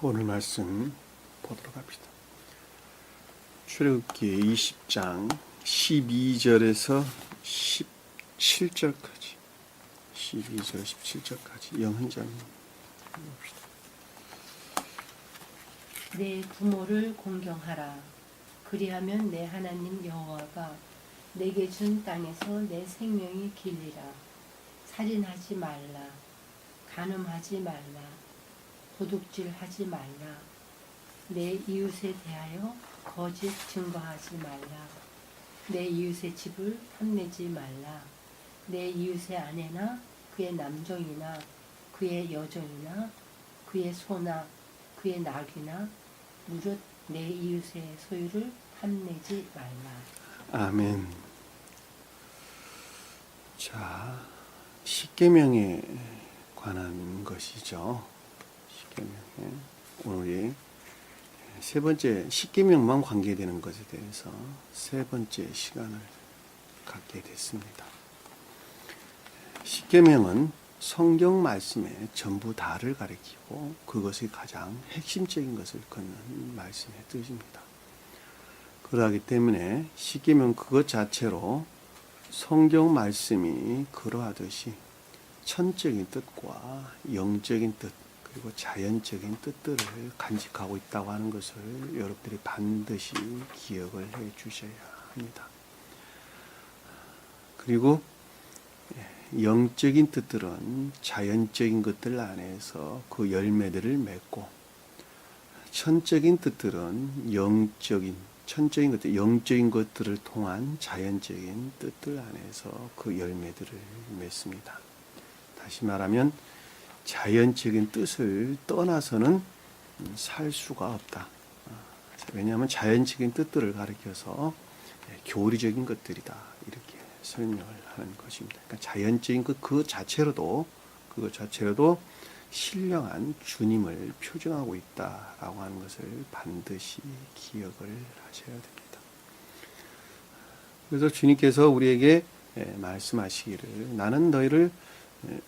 오늘 말씀 보도록 합시다. 출애굽기 20장 12절에서 17절까지 12절 17절까지 영훈장 봅시다. 내 부모를 공경하라. 그리하면 내 하나님 여호와가 내게 준 땅에서 내 생명이 길리라. 살인하지 말라. 간음하지 말라. 도둑질하지 말라. 내 이웃에 대하여 거짓 증거하지 말라. 내 이웃의 집을 탐내지 말라. 내 이웃의 아내나 그의 남종이나 그의 여종이나 그의 소나 그의 낙이나 무릇 내 이웃의 소유를 탐내지 말라. 아멘. 자, 십계명에 관한 것이죠. 십계명에 오늘이 세 번째 십계명만 관계되는 것에 대해서 세 번째 시간을 갖게 됐습니다. 십계명은 성경 말씀의 전부 다를 가리키고 그것이 가장 핵심적인 것을 걷는 말씀의 뜻입니다. 그러하기 때문에 십계명 그것 자체로 성경 말씀이 그러하듯이 천적인 뜻과 영적인 뜻 그리고 자연적인 뜻들을 간직하고 있다고 하는 것을 여러분들이 반드시 기억을 해 주셔야 합니다. 그리고 영적인 뜻들은 자연적인 것들 안에서 그 열매들을 맺고 천적인 뜻들은 천적인 것들, 영적인 것들을 통한 자연적인 뜻들 안에서 그 열매들을 맺습니다. 다시 말하면 자연적인 뜻을 떠나서는 살 수가 없다. 왜냐하면 자연적인 뜻들을 가리켜서 교리적인 것들이다. 이렇게 설명을 하는 것입니다. 그러니까 자연적인 그 자체로도 신령한 주님을 표정하고 있다라고 하는 것을 반드시 기억을 하셔야 됩니다. 그래서 주님께서 우리에게 말씀하시기를 나는 너희를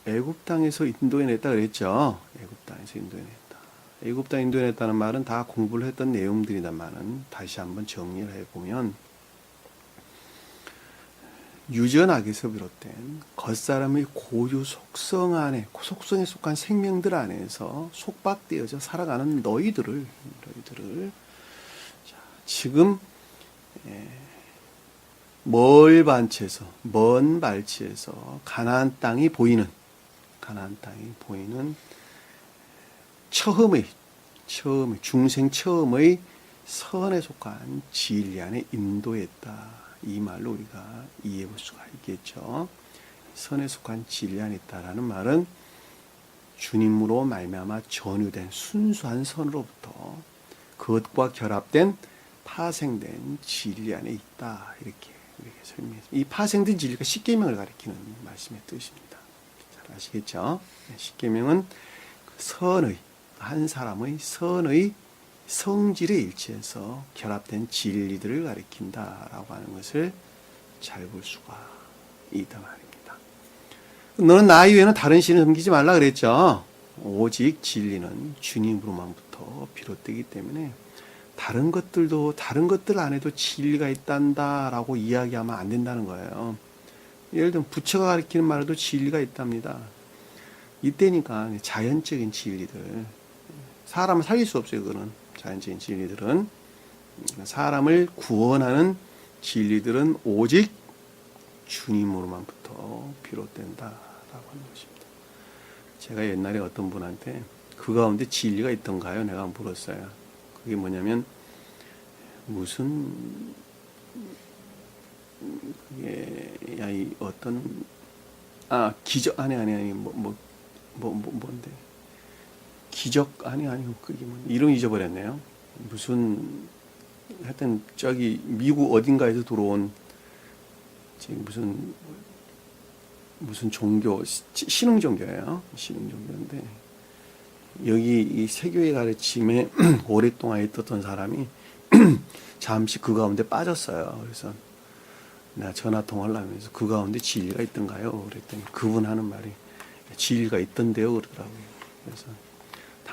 애굽 땅에서 인도해냈다 그랬죠. 애굽 땅에서 인도해냈다. 애굽 땅 인도해냈다는 말은 다 공부를 했던 내용들이다만은 다시 한번 정리를 해보면 유전학에서 비롯된 겉사람의 고유 속성 안에 속성에 속한 생명들 안에서 속박되어져 살아가는 너희들을 자, 지금 먼 발치에서 가나안 땅이 보이는 처음의 중생 처음의 선에 속한 진리 안에 인도했다. 이 말로 우리가 이해해 볼 수가 있겠죠. 선에 속한 진리 안에 있다라는 말은 주님으로 말미암아 전유된 순수한 선으로부터 그것과 결합된 파생된 진리 안에 있다. 이렇게 설명했습니다. 이 파생된 진리가 십계명을 가리키는 말씀의 뜻입니다. 잘 아시겠죠? 십계명은 선의 한 사람의 선의 성질에 일치해서 결합된 진리들을 가리킨다라고 하는 것을 잘 볼 수가 있다 말입니다. 너는 나 이외에는 다른 신을 섬기지 말라 그랬죠. 오직 진리는 주님으로만부터 비롯되기 때문에 다른 것들 안에도 진리가 있단다라고 이야기하면 안 된다는 거예요. 예를 들면 부처가 가리키는 말에도 진리가 있답니다. 이때니까 자연적인 진리들 사람을 살릴 수 없어요. 그거는 자연적인 진리들은 사람을 구원하는 진리들은 오직 주님으로만부터 비롯된다라고 하는 것입니다. 제가 옛날에 어떤 분한테 그 가운데 진리가 있던가요? 내가 물었어요. 그게 뭐냐면 기적 뭔데? 기적 그게 이름 잊어버렸네요. 하여튼 저기 미국 어딘가에서 들어온 지금 무슨 종교 신흥 종교예요. 신흥 종교인데 여기 이 세교의 가르침에 오랫동안 있었던 사람이 잠시 그 가운데 빠졌어요. 그래서 내가 전화 통화를 하면서 그 가운데 진리가 있던가요? 그랬더니 그분 하는 말이 진리가 있던데요 그러더라고요. 그래서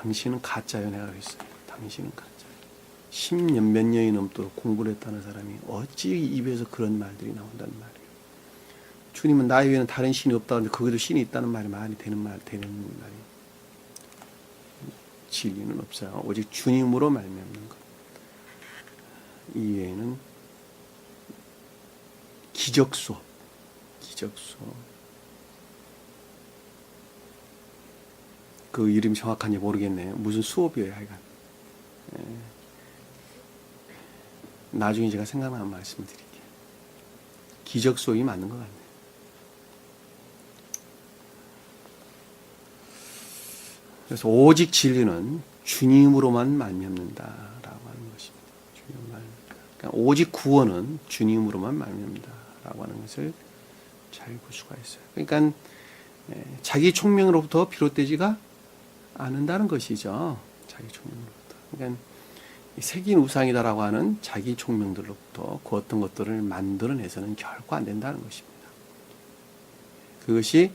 당신은 가짜요. 내가 그랬어요. 당신은 가짜. 10년 몇 년이 넘도록 공부를 했다는 사람이 어찌 입에서 그런 말들이 나온다는 말이에요. 주님은 나 외에는 다른 신이 없다고 하는데 거기도 신이 있다는 말이 말이 되는 말이. 진리는 없어요. 오직 주님으로 말미암는 것. 이외에는 기적 수업. 그 이름이 정확한지 모르겠네요. 무슨 수업이에요, 하여간. 나중에 제가 생각나면 말씀을 드릴게요. 기적 수업이 맞는 것 같네요. 그래서 오직 진리는 주님으로만 말미암는다라고 하는 것입니다. 그러니까 오직 구원은 주님으로만 말미암는다라고 하는 것을 잘 볼 수가 있어요. 그러니까 자기 총명으로부터 비롯되지가 않는다는 것이죠. 자기 총명으로부터. 그러니까 새긴 우상이다라고 하는 자기 총명들로부터 그 어떤 것들을 만들어내서는 결코 안 된다는 것입니다. 그것이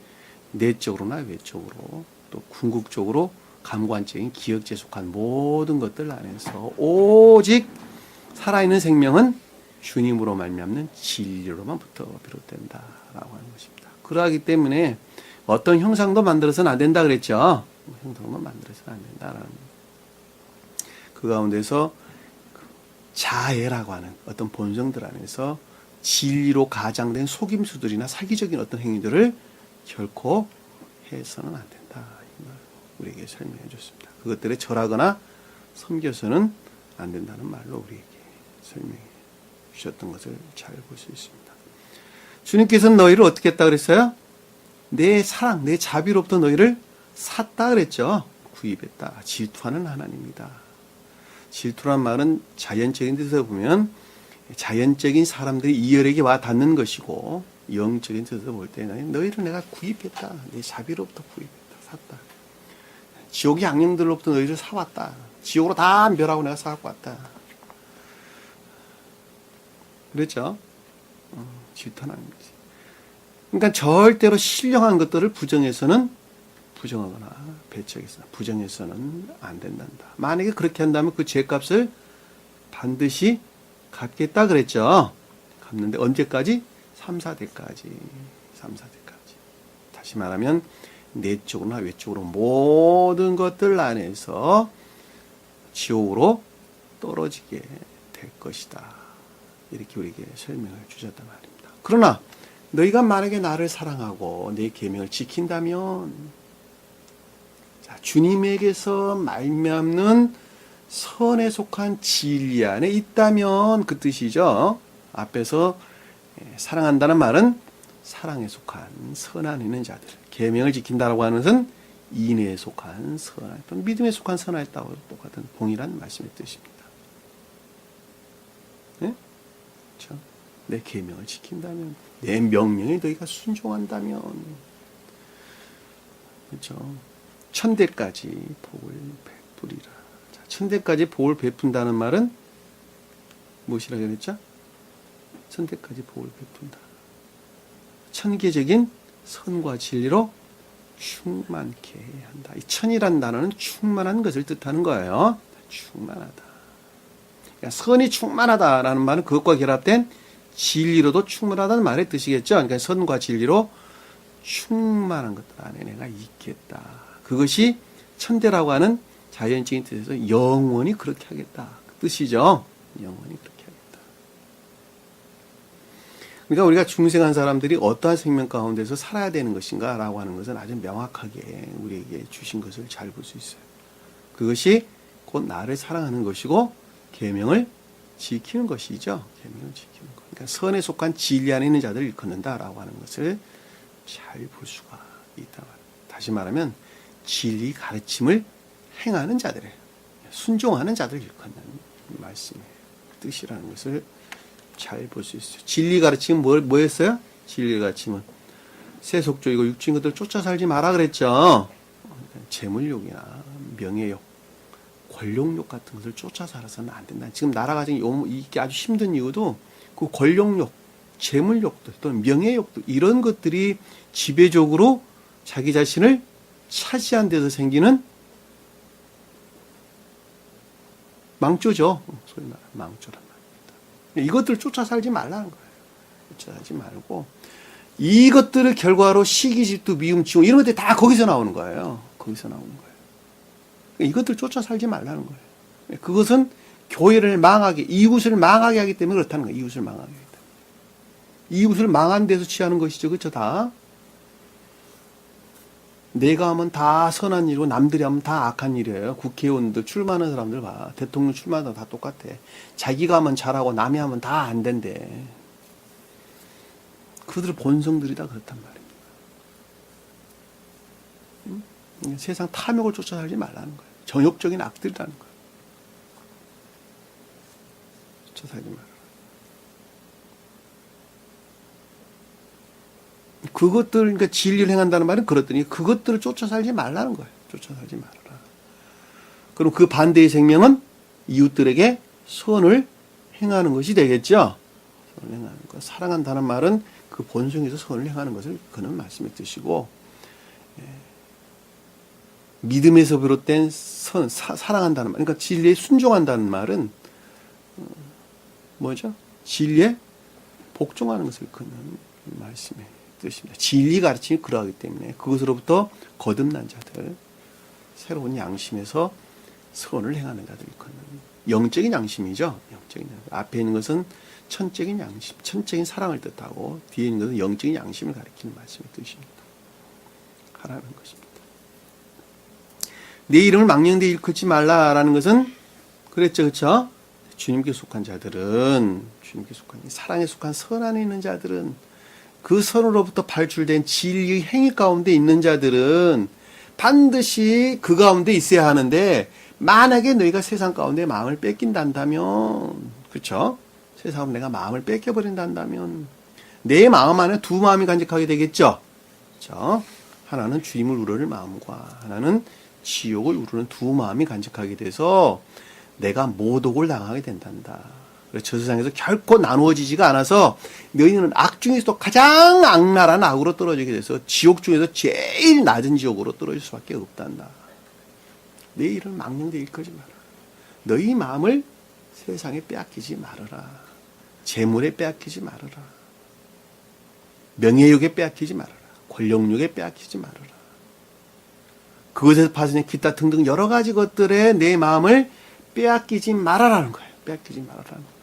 내적으로나 외적으로 또 궁극적으로 감관적인 기억제에 속한 모든 것들 안에서 오직 살아있는 생명은 주님으로 말미암는 진리로만부터 비롯된다라고 하는 것입니다. 그러하기 때문에 어떤 형상도 만들어서는 안 된다 그랬죠. 형상도 만들어서는 안 된다라는 그 가운데서 자애라고 하는 어떤 본성들 안에서 진리로 가장된 속임수들이나 사기적인 어떤 행위들을 결코 해서는 안 된다. 우리에게 설명해 줬습니다. 그것들에 절하거나 섬겨서는 안 된다는 말로 우리에게 설명해 주셨던 것을 잘 볼 수 있습니다. 주님께서는 너희를 어떻게 했다 그랬어요? 내 사랑, 내 자비로부터 너희를 샀다 그랬죠. 구입했다. 질투하는 하나님이다. 질투란 말은 자연적인 뜻에서 보면 자연적인 사람들이 이열에게 와 닿는 것이고, 영적인 뜻에서 볼 때는 너희를 내가 구입했다. 내 자비로부터 구입했다. 샀다. 지옥의 악령들로부터 너희를 사왔다. 지옥으로 다 멸하고 내가 사갖고 왔다. 그렇죠? 질투하는 거지. 그러니까 절대로 신령한 것들을 부정하거나 배척해서나 부정해서는 안 된단다. 만약에 그렇게 한다면 그 죄값을 반드시 갚겠다 그랬죠. 갚는데 언제까지? 3, 4대까지. 다시 말하면 내적으로나 외적으로 모든 것들 안에서 지옥으로 떨어지게 될 것이다. 이렇게 우리에게 설명을 주셨단 말입니다. 그러나 너희가 만약에 나를 사랑하고 내 계명을 지킨다면, 자, 주님에게서 말미암는 선에 속한 진리 안에 있다면 그 뜻이죠. 앞에서 사랑한다는 말은 사랑에 속한 선 안에 있는 자들, 계명을 지킨다라고 하는 것은 인애에 속한 선할, 또는 믿음에 속한 선하였다고 똑같은 동일한 말씀의 뜻입니다. 네? 그렇죠? 내 계명을 지킨다면, 내 명령에 너희가 순종한다면, 그렇죠? 천대까지 복을 베푸리라. 자, 천대까지 복을 베푼다는 말은 무엇이라고 했죠? 천대까지 복을 베푼다. 천계적인 선과 진리로 충만케 한다. 이 천이란 단어는 충만한 것을 뜻하는 거예요. 충만하다. 그러니까 선이 충만하다라는 말은 그것과 결합된 진리로도 충만하다는 말의 뜻이겠죠. 그러니까 선과 진리로 충만한 것들 안에 내가 있겠다. 그것이 천대라고 하는 자연적인 뜻에서 영원히 그렇게 하겠다. 그 뜻이죠. 영원히 그렇게 하겠다. 그러니까 우리가 중생한 사람들이 어떠한 생명 가운데서 살아야 되는 것인가 라고 하는 것은 아주 명확하게 우리에게 주신 것을 잘 볼 수 있어요. 그것이 곧 나를 사랑하는 것이고 계명을 지키는 것이죠. 계명을 지키는 것. 그러니까 선에 속한 진리 안에 있는 자들을 일컫는다라고 하는 것을 잘 볼 수가 있다. 다시 말하면 진리 가르침을 행하는 자들을, 순종하는 자들을 일컫는 말씀의 뜻이라는 것을 잘 볼 수 있어요. 진리 가르침은 뭐였어요? 진리 가르침은 세속적이고 육적인 것들 쫓아 살지 마라 그랬죠. 재물욕이나 명예욕, 권력욕 같은 것을 쫓아 살아서는 안 된다. 지금 나라가 이게 아주 힘든 이유도 그 권력욕, 재물욕들 또는 명예욕들 이런 것들이 지배적으로 자기 자신을 차지한 데서 생기는 망조죠. 소위 말하는 망조란 말입니다. 이것들을 쫓아 살지 말라는 거예요. 쫓아 살지 말고 이것들을 결과로 시기, 질투, 미움, 지공 이런 것들이 다 거기서 나오는 거예요. 거기서 나오는 거예요. 이것들 쫓아 살지 말라는 거예요. 그것은 교회를 망하게, 이웃을 망하게 하기 때문에 그렇다는 거예요. 이웃을 망하게 하기 때문에. 이웃을 망한 데서 취하는 것이죠. 그렇죠? 다. 내가 하면 다 선한 일이고 남들이 하면 다 악한 일이에요. 국회의원들 출마하는 사람들 봐. 대통령 출마하는 다 똑같아. 자기가 하면 잘하고 남이 하면 다 안 된대. 그들 본성들이 다 그렇단 말입니다. 세상 탐욕을 쫓아 살지 말라는 거예요. 정욕적인 악들이라는 거예요. 쫓아 살지 말라. 그것들, 그러니까 진리를 행한다는 말은 그렇더니 그것들을 쫓아 살지 말라는 거예요. 쫓아 살지 말아라. 그럼 그 반대의 생명은 이웃들에게 선을 행하는 것이 되겠죠. 선을 행하는 것. 사랑한다는 말은 그 본성에서 선을 행하는 것을 그는 말씀해 주시고, 믿음에서 비롯된 사랑한다는 말, 그러니까 진리에 순종한다는 말은 뭐죠? 진리에 복종하는 것을 그는 말씀해 뜻입니다. 진리 가르침이 그러하기 때문에 그것으로부터 거듭난 자들, 새로운 양심에서 선을 행하는 자들이 그는 영적인 양심이죠. 영적인 양심. 앞에 있는 것은 천적인 양심, 천적인 사랑을 뜻하고 뒤에 있는 것은 영적인 양심을 가리키는 말씀의 뜻입니다. 하라는 것입니다. 내 이름을 망령되이 일컫지 말라라는 것은 그랬죠, 그렇죠? 주님께 속한 자들은, 주님께 속한 사랑에 속한 선 안에 있는 자들은, 그 선으로부터 발출된 진리의 행위 가운데 있는 자들은 반드시 그 가운데 있어야 하는데, 만약에 너희가 세상 가운데 마음을 뺏긴단다면, 그렇죠? 세상으로 내가 마음을 뺏겨버린단다면 내 마음 안에 두 마음이 간직하게 되겠죠. 그렇죠? 하나는 주님을 우러를 마음과 하나는 지옥을 우르는 두 마음이 간직하게 돼서 내가 모독을 당하게 된단다. 저 세상에서 결코 나누어지지가 않아서 너희는 악 중에서도 가장 악랄한 악으로 떨어지게 돼서 지옥 중에서 제일 낮은 지옥으로 떨어질 수밖에 없단다. 내 이름을 망령되이 일컬지 마라. 너희 마음을 세상에 빼앗기지 말아라. 재물에 빼앗기지 말아라. 명예욕에 빼앗기지 말아라. 권력욕에 빼앗기지 말아라. 그것에서 파생된 기타 등등 여러 가지 것들에 내 마음을 빼앗기지 말아라는 거예요. 빼앗기지 말아라는 거예요.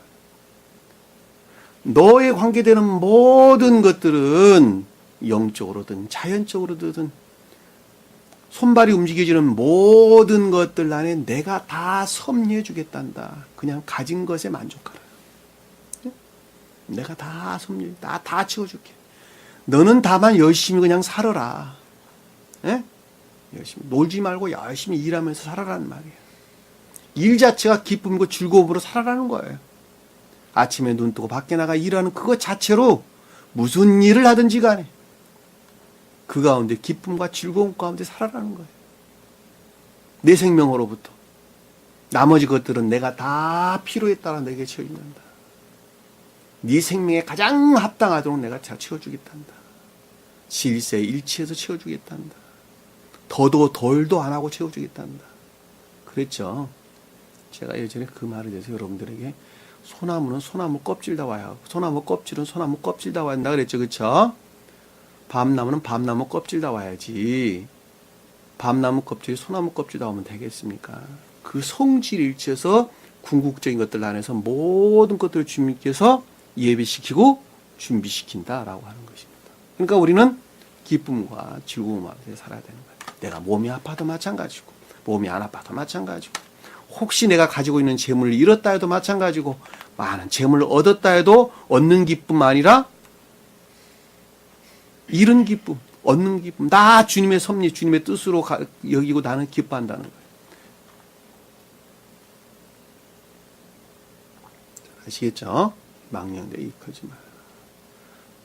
너에 관계되는 모든 것들은 영적으로든 자연적으로든 손발이 움직여지는 모든 것들 안에 내가 다 섭리해 주겠단다. 그냥 가진 것에 만족하라. 내가 다 섭리, 다 채워줄게. 너는 다만 열심히 그냥 살아라. 예? 열심히 놀지 말고 열심히 일하면서 살아라는 말이에요. 일 자체가 기쁨이고 즐거움으로 살아라는 거예요. 아침에 눈 뜨고 밖에 나가 일하는 그것 자체로 무슨 일을 하든지 간에 그 가운데 기쁨과 즐거움 가운데 살아라는 거예요. 내 생명으로부터. 나머지 것들은 내가 다 필요에 따라 내게 채워준다. 네 생명에 가장 합당하도록 내가 다 채워주겠단다. 질세 일치해서 채워주겠단다. 더도 덜도 안 하고 채워주겠단다. 그랬죠. 제가 예전에 그 말에 대해서 여러분들에게 소나무는 소나무 껍질 다 와야 하고 소나무 껍질은 소나무 껍질 다 와야 한다 그랬죠. 그쵸? 밤나무는 밤나무 껍질 다 와야지. 밤나무 껍질이 소나무 껍질 다 오면 되겠습니까? 그 성질 일치해서 궁극적인 것들 안에서 모든 것들을 주님께서 예비시키고 준비시킨다라고 하는 것입니다. 그러니까 우리는 기쁨과 즐거움 앞에 살아야 되는 거예요. 내가 몸이 아파도 마찬가지고 몸이 안 아파도 마찬가지고 혹시 내가 가지고 있는 재물을 잃었다 해도 마찬가지고 많은 재물을 얻었다 해도 얻는 기쁨 아니라 잃은 기쁨, 얻는 기쁨 다 주님의 섭리, 주님의 뜻으로 여기고 나는 기뻐한다는 거예요. 아시겠죠? 망령되이 일컫지 마라.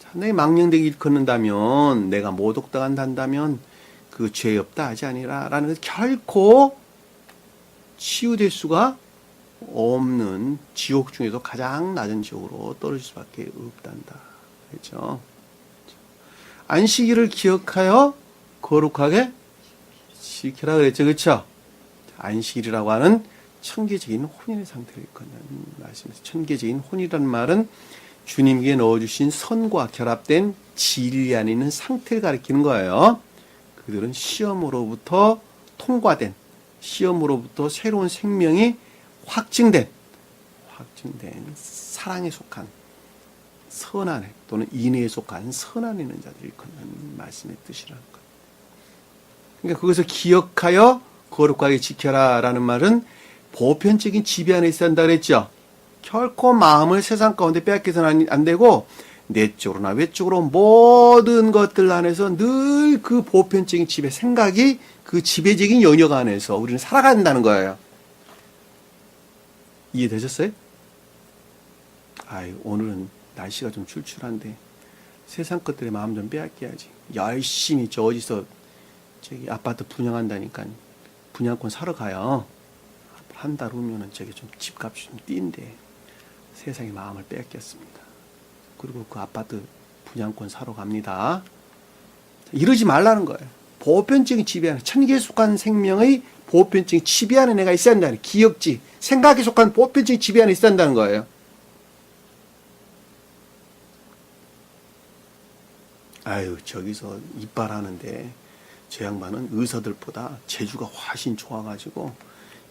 자, 내 망령되이 일컫는다면 내가 모독당한다면 그 죄 없다 하지 아니라 라는 것은 결코 치유될 수가 없는 지옥 중에서 가장 낮은 지옥으로 떨어질 수밖에 없단다. 그렇죠? 안식일을 기억하여 거룩하게 지키라 그랬죠. 그렇죠? 안식일이라고 하는 천계적인 혼인의 상태를 일컫는 말씀입니다. 천계적인 혼이라는 말은 주님께 넣어주신 선과 결합된 진리 안에 있는 상태를 가리키는 거예요. 그들은 시험으로부터 통과된, 시험으로부터 새로운 생명이 확증된 사랑에 속한 선한 애 또는 인애에 속한 선한 있는 자들을 일컫는 말씀의 뜻이라는 것. 그러니까 그것을 기억하여 거룩하게 지켜라 라는 말은 보편적인 지배 안에 있어야 한다 그랬죠. 결코 마음을 세상 가운데 빼앗겨서는 안 되고 내적으로나 외적으로 모든 것들 안에서 늘 그 보편적인 지배 생각이 그 지배적인 영역 안에서 우리는 살아가야 된다는 거예요. 이해되셨어요? 오늘은 날씨가 좀 출출한데 세상 것들에 마음 좀 빼앗겨야지. 열심히 저 어디서 저기 아파트 분양한다니까 분양권 사러 가요. 한 달 후면은 저기 좀 집값이 좀 뛴대. 세상에 마음을 빼앗겼습니다. 그리고 그 아파트 분양권 사러 갑니다. 이러지 말라는 거예요. 보편적인 지배 안에, 천계에 속한 생명의 보편적인 지배 안에 내가 있어야 한다는, 기억지, 생각에 속한 보편적인 지배 안에 있어야 한다는 거예요. 저기서 이빨하는데 저 양반은 의사들보다 재주가 훨씬 좋아가지고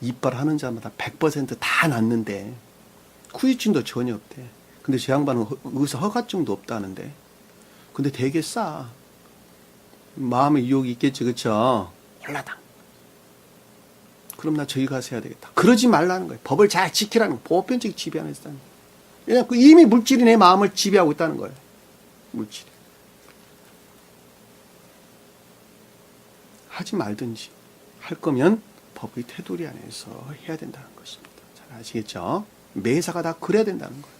이빨하는 자마다 100%다 낫는데 후유증도 전혀 없대. 근데 저 양반은 의사 허가증도 없다는데. 근데 되게 싸. 마음의 유혹이 있겠지, 그쵸? 홀라당. 그럼 나 저기 가서 해야 되겠다. 그러지 말라는 거예요. 법을 잘 지키라는 거예요. 보편적인 지배 안에 있다는 거예요. 왜냐면 이미 물질이 내 마음을 지배하고 있다는 거예요. 물질이. 하지 말든지 할 거면 법의 테두리 안에서 해야 된다는 것입니다. 잘 아시겠죠? 매사가 다 그래야 된다는 거예요.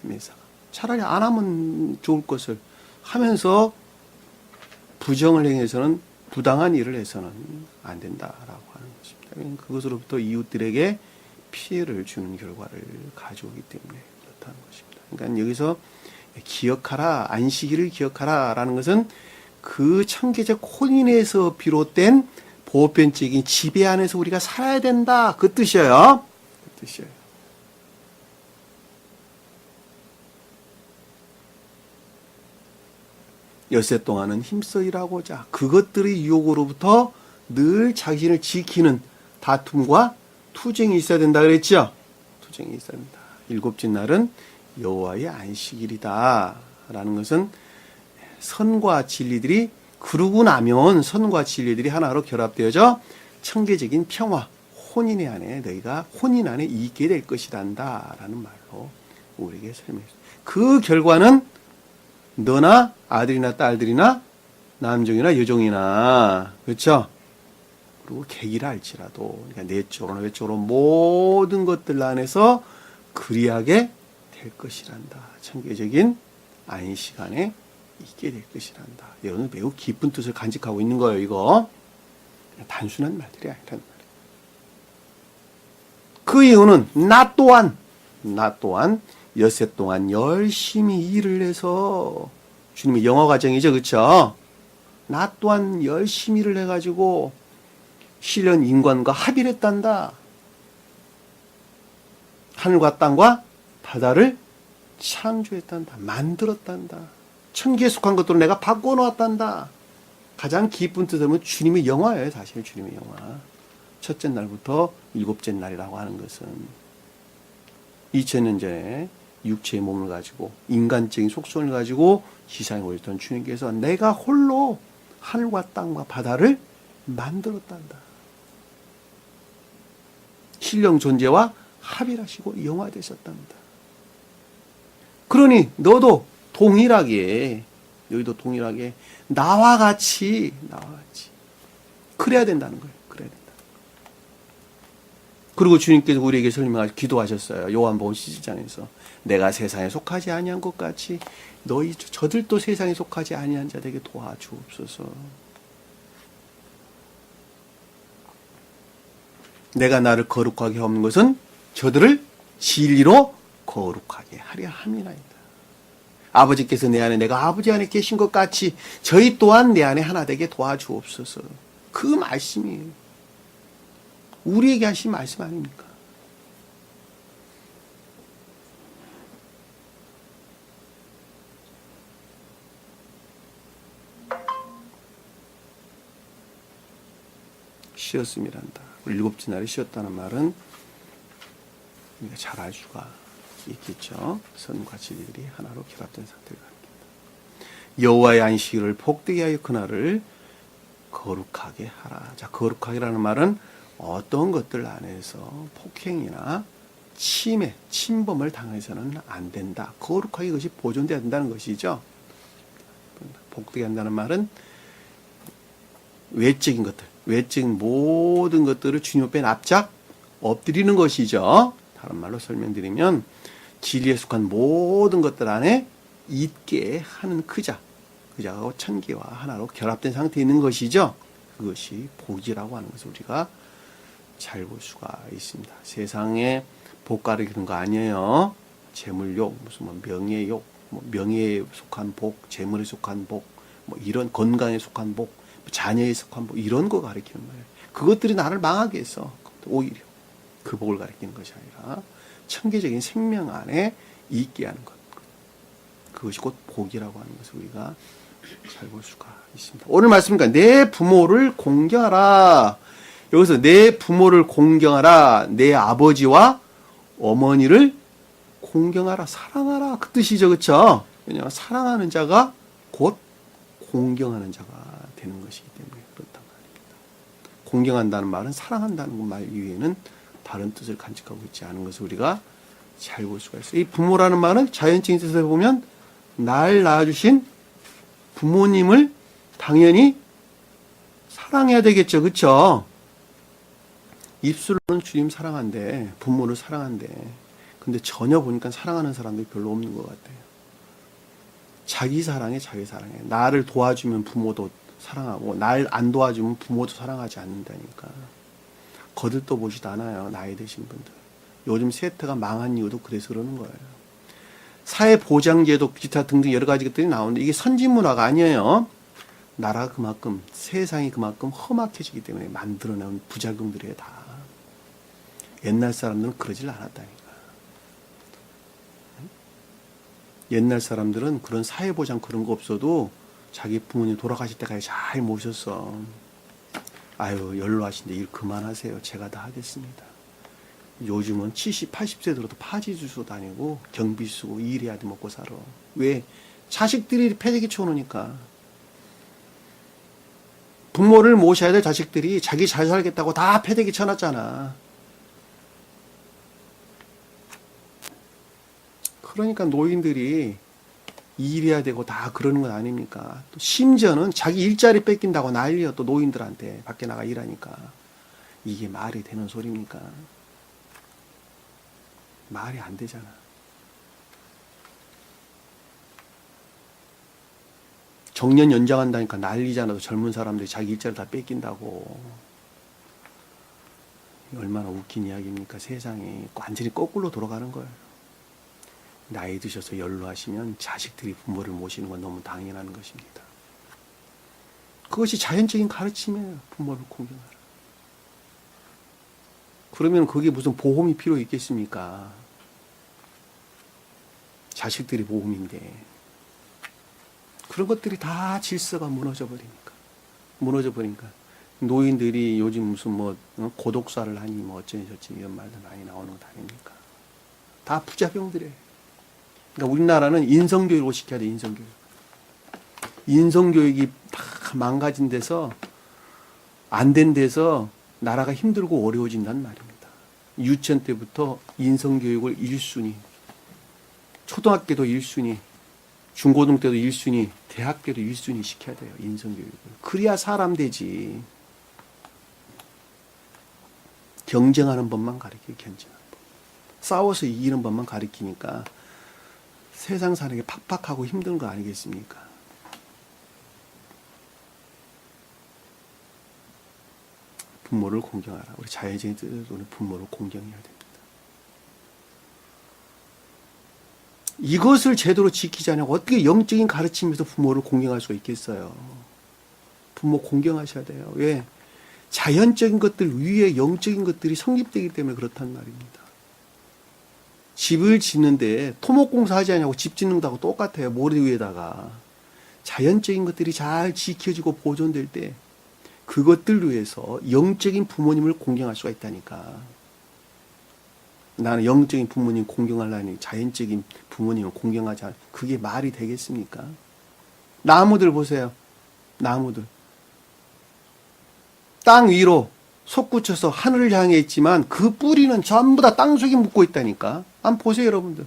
매사가. 차라리 안 하면 좋을 것을 하면서 부정을 행해서는, 부당한 일을 해서는 안 된다라고 하는 것입니다. 그것으로부터 이웃들에게 피해를 주는 결과를 가져오기 때문에 그렇다는 것입니다. 그러니까 여기서 기억하라, 안식일을 기억하라 라는 것은 그 천계적 혼인에서 비롯된 보편적인 지배 안에서 우리가 살아야 된다. 그 뜻이에요. 그 뜻이에요. 엿새 동안은 힘써 일하고자 그것들의 유혹으로부터 늘 자신을 지키는 다툼과 투쟁이 있어야 된다 그랬죠. 투쟁이 있어야 된다. 일곱째 날은 여호와의 안식일이다 라는 것은 선과 진리들이 그러고 나면 선과 진리들이 하나로 결합되어져 천계적인 평화, 혼인 안에 너희가 혼인 안에 있게 될 것이란다 라는 말로 우리에게 설명했습니다. 그 결과는 너나 아들이나 딸들이나 남종이나 여종이나, 그렇죠? 그리고 객이라 할지라도, 그러니까 내적으로나 외적으로 모든 것들 안에서 그리하게 될 것이란다. 천계적인 안식 안에 있게 될 것이란다. 여러분 매우 깊은 뜻을 간직하고 있는 거예요. 이거 단순한 말들이 아니란 말이에요. 그 이유는 나 또한 엿새 동안 열심히 일을 해서, 주님의 영어 과정이죠, 그렇죠? 나 또한 열심히 일을 해가지고 실현 인간과 합의를 했단다. 하늘과 땅과 바다를 창조했단다. 만들었단다. 천기에 속한 것들을 내가 바꿔놓았단다. 가장 깊은 뜻은 주님의 영화예요. 사실 주님의 영화. 첫째 날부터 일곱째 날이라고 하는 것은 2000년 전에 육체의 몸을 가지고 인간적인 속성을 가지고 지상에 오셨던 주님께서 내가 홀로 하늘과 땅과 바다를 만들었단다. 신령 존재와 합일하시고 영화되셨답니다. 그러니 너희도 동일하게 나와 같이 그래야 된다는 거예요. 그래야 된다. 그리고 주님께서 우리에게 설명하시 기도하셨어요. 요한복음 17장에서 내가 세상에 속하지 아니한 것 같이 저들도 세상에 속하지 아니한 자들에게 도와주옵소서. 내가 나를 거룩하게 하는 것은 저들을 진리로 거룩하게 하려 함이나이다. 아버지께서 내 안에 내가 아버지 안에 계신 것 같이 저희 또한 내 안에 하나 되게 도와주옵소서. 그 말씀이에요. 우리에게 하신 말씀 아닙니까? 쉬었음이란다. 일곱째 날에 쉬었다는 말은 우리가 잘 알 수가 있겠죠. 선과 진리들이 하나로 결합된 상태를 가리킵니다. 여호와의 안식일을 복되게 하여 그날을 거룩하게 하라. 자, 거룩하게라는 말은 어떤 것들 안에서 폭행이나 침해, 침범을 당해서는 안 된다. 거룩하게 그것이 보존돼야 된다는 것이죠. 복되게 한다는 말은 외적인 것들, 외적인 모든 것들을 주님 앞에 납작 엎드리는 것이죠. 다른 말로 설명드리면 진리에 속한 모든 것들 안에 있게 하는 그자하고 천계와 하나로 결합된 상태에 있는 것이죠. 그것이 복이라고 하는 것을 우리가 잘 볼 수가 있습니다. 세상에 복 가리키는 거 아니에요. 재물욕, 무슨 뭐 명예욕, 뭐 명예에 속한 복, 재물에 속한 복, 뭐 이런 건강에 속한 복, 자녀에 속한 복, 이런 거 가리키는 거예요. 그것들이 나를 망하게 해서 오히려 그 복을 가리키는 것이 아니라 천계적인 생명 안에 있게 하는 것. 그것이 곧 복이라고 하는 것을 우리가 잘 볼 수가 있습니다. 오늘 말씀이니까 내 부모를 공경하라. 여기서 내 부모를 공경하라. 내 아버지와 어머니를 공경하라. 사랑하라. 그 뜻이죠. 그렇죠? 왜냐하면 사랑하는 자가 곧 공경하는 자가 되는 것이기 때문에 그렇단 말입니다. 공경한다는 말은 사랑한다는 말 이외에는 다른 뜻을 간직하고 있지 않은 것을 우리가 잘 볼 수가 있어요. 이 부모라는 말은 자연적인 뜻을 보면 날 낳아주신 부모님을 당연히 사랑해야 되겠죠. 그렇죠? 입술로는 주님 사랑한대, 부모를 사랑한대. 근데 전혀 보니까 사랑하는 사람들이 별로 없는 것 같아요. 자기 사랑해, 자기 사랑해. 나를 도와주면 부모도 사랑하고, 날 안 도와주면 부모도 사랑하지 않는다니까. 거들떠 보지도 않아요, 나이 드신 분들. 요즘 세태가 망한 이유도 그래서 그러는 거예요. 사회보장제도, 기타 등등 여러 가지 것들이 나오는데 이게 선진문화가 아니에요. 나라가 그만큼, 세상이 그만큼 험악해지기 때문에 만들어내는 부작용들이에요, 다. 옛날 사람들은 그러질 않았다니까. 옛날 사람들은 그런 사회보장 그런 거 없어도 자기 부모님 돌아가실 때까지 잘 모셨어. 아유, 연로하신데 일 그만하세요. 제가 다 하겠습니다. 요즘은 70, 80세 들어도 파지 주소 다니고 경비 쓰고 일해야 돼 먹고 살아. 왜? 자식들이 패대기 쳐놓으니까. 부모를 모셔야 될 자식들이 자기 잘 살겠다고 다 패대기 쳐놨잖아. 그러니까 노인들이 일해야 되고 다 그러는 건 아닙니까? 또 심지어는 자기 일자리 뺏긴다고 난리야, 또 노인들한테 밖에 나가 일하니까. 이게 말이 되는 소리입니까? 말이 안 되잖아. 정년 연장한다니까 난리잖아. 젊은 사람들이 자기 일자리 다 뺏긴다고. 얼마나 웃긴 이야기입니까? 세상이 완전히 거꾸로 돌아가는 거예요. 나이 드셔서 연로하시면 자식들이 부모를 모시는 건 너무 당연한 것입니다. 그것이 자연적인 가르침이에요. 부모를 공경하라. 그러면 그게 무슨 보험이 필요 있겠습니까? 자식들이 보험인데. 그런 것들이 다 질서가 무너져 버리니까. 노인들이 요즘 무슨 뭐 고독사를 하니 뭐 어쩌니 저쩌니 이런 말도 많이 나오는 것 아닙니까? 다 부작용들이에요. 그러니까 우리나라는 인성교육을 시켜야 돼, 인성교육. 인성교육이 다 망가진 데서, 안 된 데서 나라가 힘들고 어려워진다는 말입니다. 유치원 때부터 인성교육을 1순위, 초등학교도 1순위, 중고등 때도 1순위, 대학 때도 1순위 시켜야 돼요, 인성교육을. 그래야 사람 되지. 경쟁하는 법만 가르쳐요, 경쟁하는 법. 싸워서 이기는 법만 가르치니까 세상 사는 게 팍팍하고 힘든 거 아니겠습니까? 부모를 공경하라. 우리 자연적인 뜻으로 우리 부모를 공경해야 됩니다. 이것을 제대로 지키지 않으면 어떻게 영적인 가르침에서 부모를 공경할 수가 있겠어요? 부모 공경하셔야 돼요. 왜? 자연적인 것들 위에 영적인 것들이 성립되기 때문에 그렇단 말입니다. 집을 짓는데 토목공사 하지 않냐고 집 짓는다고 똑같아요. 모래 위에다가. 자연적인 것들이 잘 지켜지고 보존될 때 그것들 위해서 영적인 부모님을 공경할 수가 있다니까. 나는 영적인 부모님 공경하려니 자연적인 부모님을 공경하지 않아. 그게 말이 되겠습니까? 나무들 보세요. 나무들. 땅 위로 솟구쳐서 하늘을 향해 있지만 그 뿌리는 전부 다 땅속에 묻고 있다니까. 한번 보세요, 여러분들.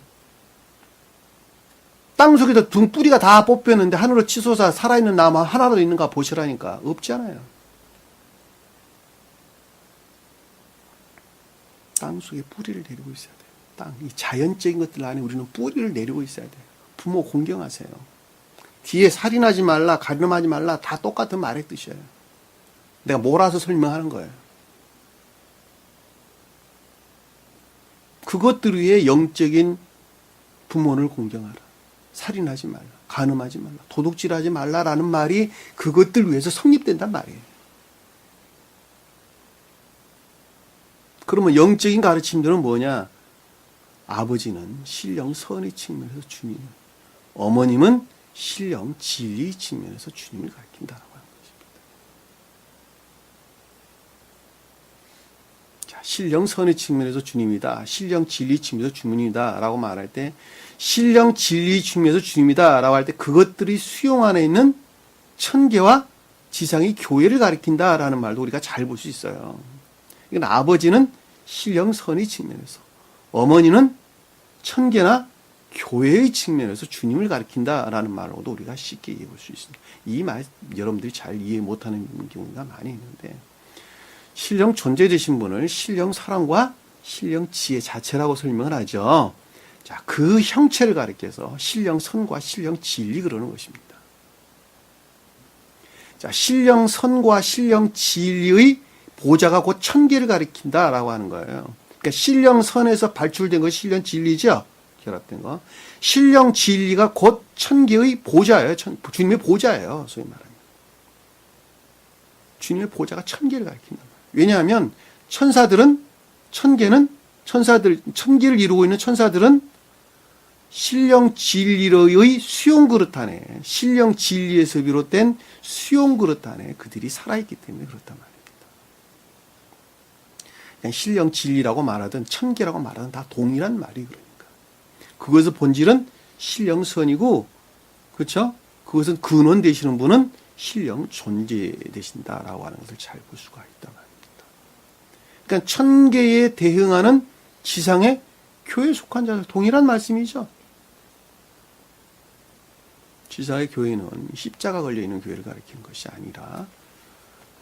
땅속에도 둥 뿌리가 다 뽑혔는데 하늘로 치솟아 살아있는 나무 하나도 있는가 보시라니까. 없잖아요. 땅속에 뿌리를 내리고 있어야 돼요. 땅, 이 자연적인 것들 안에 우리는 뿌리를 내리고 있어야 돼요. 부모 공경하세요. 뒤에 살인하지 말라, 가늠하지 말라 다 똑같은 말의 뜻이에요. 내가 몰아서 설명하는 거예요. 그것들 위해 영적인 부모를 공경하라. 살인하지 말라, 간음하지 말라, 도둑질하지 말라라는 말이 그것들 위해서 성립된단 말이에요. 그러면 영적인 가르침들은 뭐냐? 아버지는 신령 선의 측면에서 주님을, 어머님은 신령 진리 측면에서 주님을 가르친다라고 하는 것입니다. 자, 신령 선의 측면에서 주님이다, 신령 진리 측면에서 주님이다라고 말할 때, 신령 진리 측면에서 주님이다라고 할 때 그것들이 수용 안에 있는 천계와 지상의 교회를 가리킨다라는 말도 우리가 잘 볼 수 있어요. 그러니까 아버지는 신령 선의 측면에서, 어머니는 천계나 교회의 측면에서 주님을 가리킨다라는 말로도 우리가 쉽게 이해해 볼 수 있습니다. 이 말 여러분들이 잘 이해 못하는 경우가 많이 있는데, 신령 존재 되신 분을 신령 사랑과 신령 지혜 자체라고 설명을 하죠. 자, 그 형체를 가리켜서 신령 선과 신령 진리 그러는 것입니다. 자, 신령 선과 신령 진리의 보좌가 곧 천계를 가리킨다라고 하는 거예요. 그러니까 신령 선에서 발출된 것이 신령 진리죠. 결합된 거. 신령 진리가 곧 천계의 보좌예요. 주님의 보좌예요. 소위 말하면. 주님의 보좌가 천계를 가리킨단 말이에요. 왜냐하면 천계를 이루고 있는 천사들은 신령 진리의 수용 그릇 안에, 신령 진리에서 비롯된 수용 그릇 안에 그들이 살아있기 때문에 그렇단 말입니다. 그냥 신령 진리라고 말하든 천계라고 말하든 다 동일한 말이 그러니까. 그것의 본질은 신령 선이고, 그렇죠? 그것은 근원 되시는 분은 신령 존재 되신다라고 하는 것을 잘 볼 수가 있단 말입니다. 그러니까 천계에 대응하는 지상의 교회에 속한 자들, 동일한 말씀이죠. 지상의 교회는 십자가 걸려있는 교회를 가리키는 것이 아니라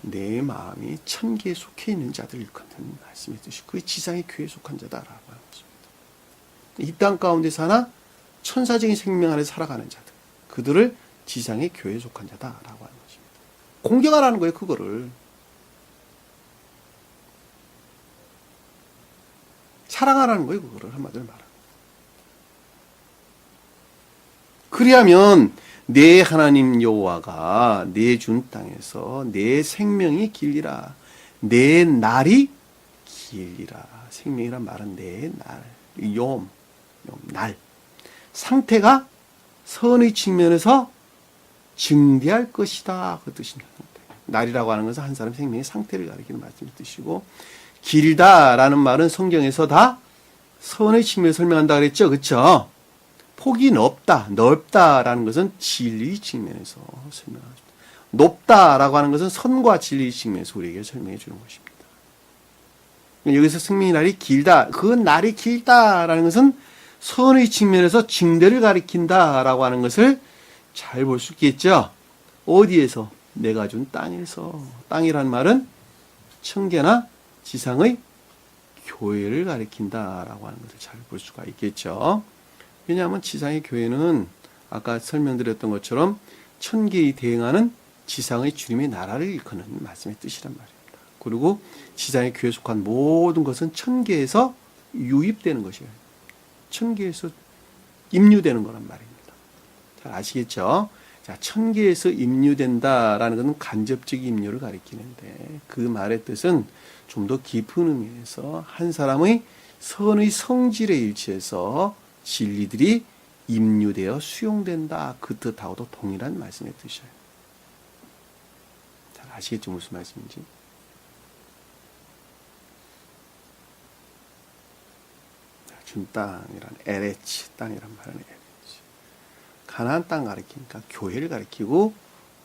내 마음이 천계에 속해 있는 자들 일컫는 말씀의 뜻이, 그게 지상의 교회에 속한 자다라고 하는 것입니다. 이 땅 가운데 사나 천사적인 생명 안에 살아가는 자들, 그들을 지상의 교회에 속한 자다라고 하는 것입니다. 공경하라는 거예요, 그거를. 사랑하라는 거예요, 그거를. 한마디로 말하면. 그리하면 내 하나님 여호와가 내 준 땅에서 내 생명이 길리라. 내 날이 길리라. 생명이란 말은 내 날, 날. 상태가 선의 측면에서 증대할 것이다. 그 뜻입니다. 날이라고 하는 것은 한 사람 생명의 상태를 가리키는 말씀의 뜻이고, 길다라는 말은 성경에서 다 선의 측면을 설명한다 그랬죠. 그렇죠? 폭이 넓다라는 것은 진리 측면에서 설명합니다. 높다라고 하는 것은 선과 진리 측면에서 우리에게 설명해 주는 것입니다. 여기서 생명의 날이 길다, 그 날이 길다라는 것은 선의 측면에서 증대를 가리킨다라고 하는 것을 잘 볼 수 있겠죠. 어디에서? 내가 준 땅에서. 땅이라는 말은 천계나 지상의 교회를 가리킨다라고 하는 것을 잘 볼 수가 있겠죠. 왜냐하면 지상의 교회는 아까 설명드렸던 것처럼 천계에 대응하는 지상의 주님의 나라를 일컫는 말씀의 뜻이란 말입니다. 그리고 지상의 교회에 속한 모든 것은 천계에서 유입되는 것이에요. 천계에서 임류되는 거란 말입니다. 잘 아시겠죠? 자, 천계에서 임류된다라는 것은 간접적 임류를 가리키는데 그 말의 뜻은 좀 더 깊은 의미에서 한 사람의 선의 성질에 일치해서 진리들이 임류되어 수용된다. 그 뜻하고도 동일한 말씀의 뜻이에요. 잘 아시겠죠? 무슨 말씀인지. 준 땅이란 에레치 땅이란 말은 에레치. 가나안 땅 가리키니까 교회를 가리키고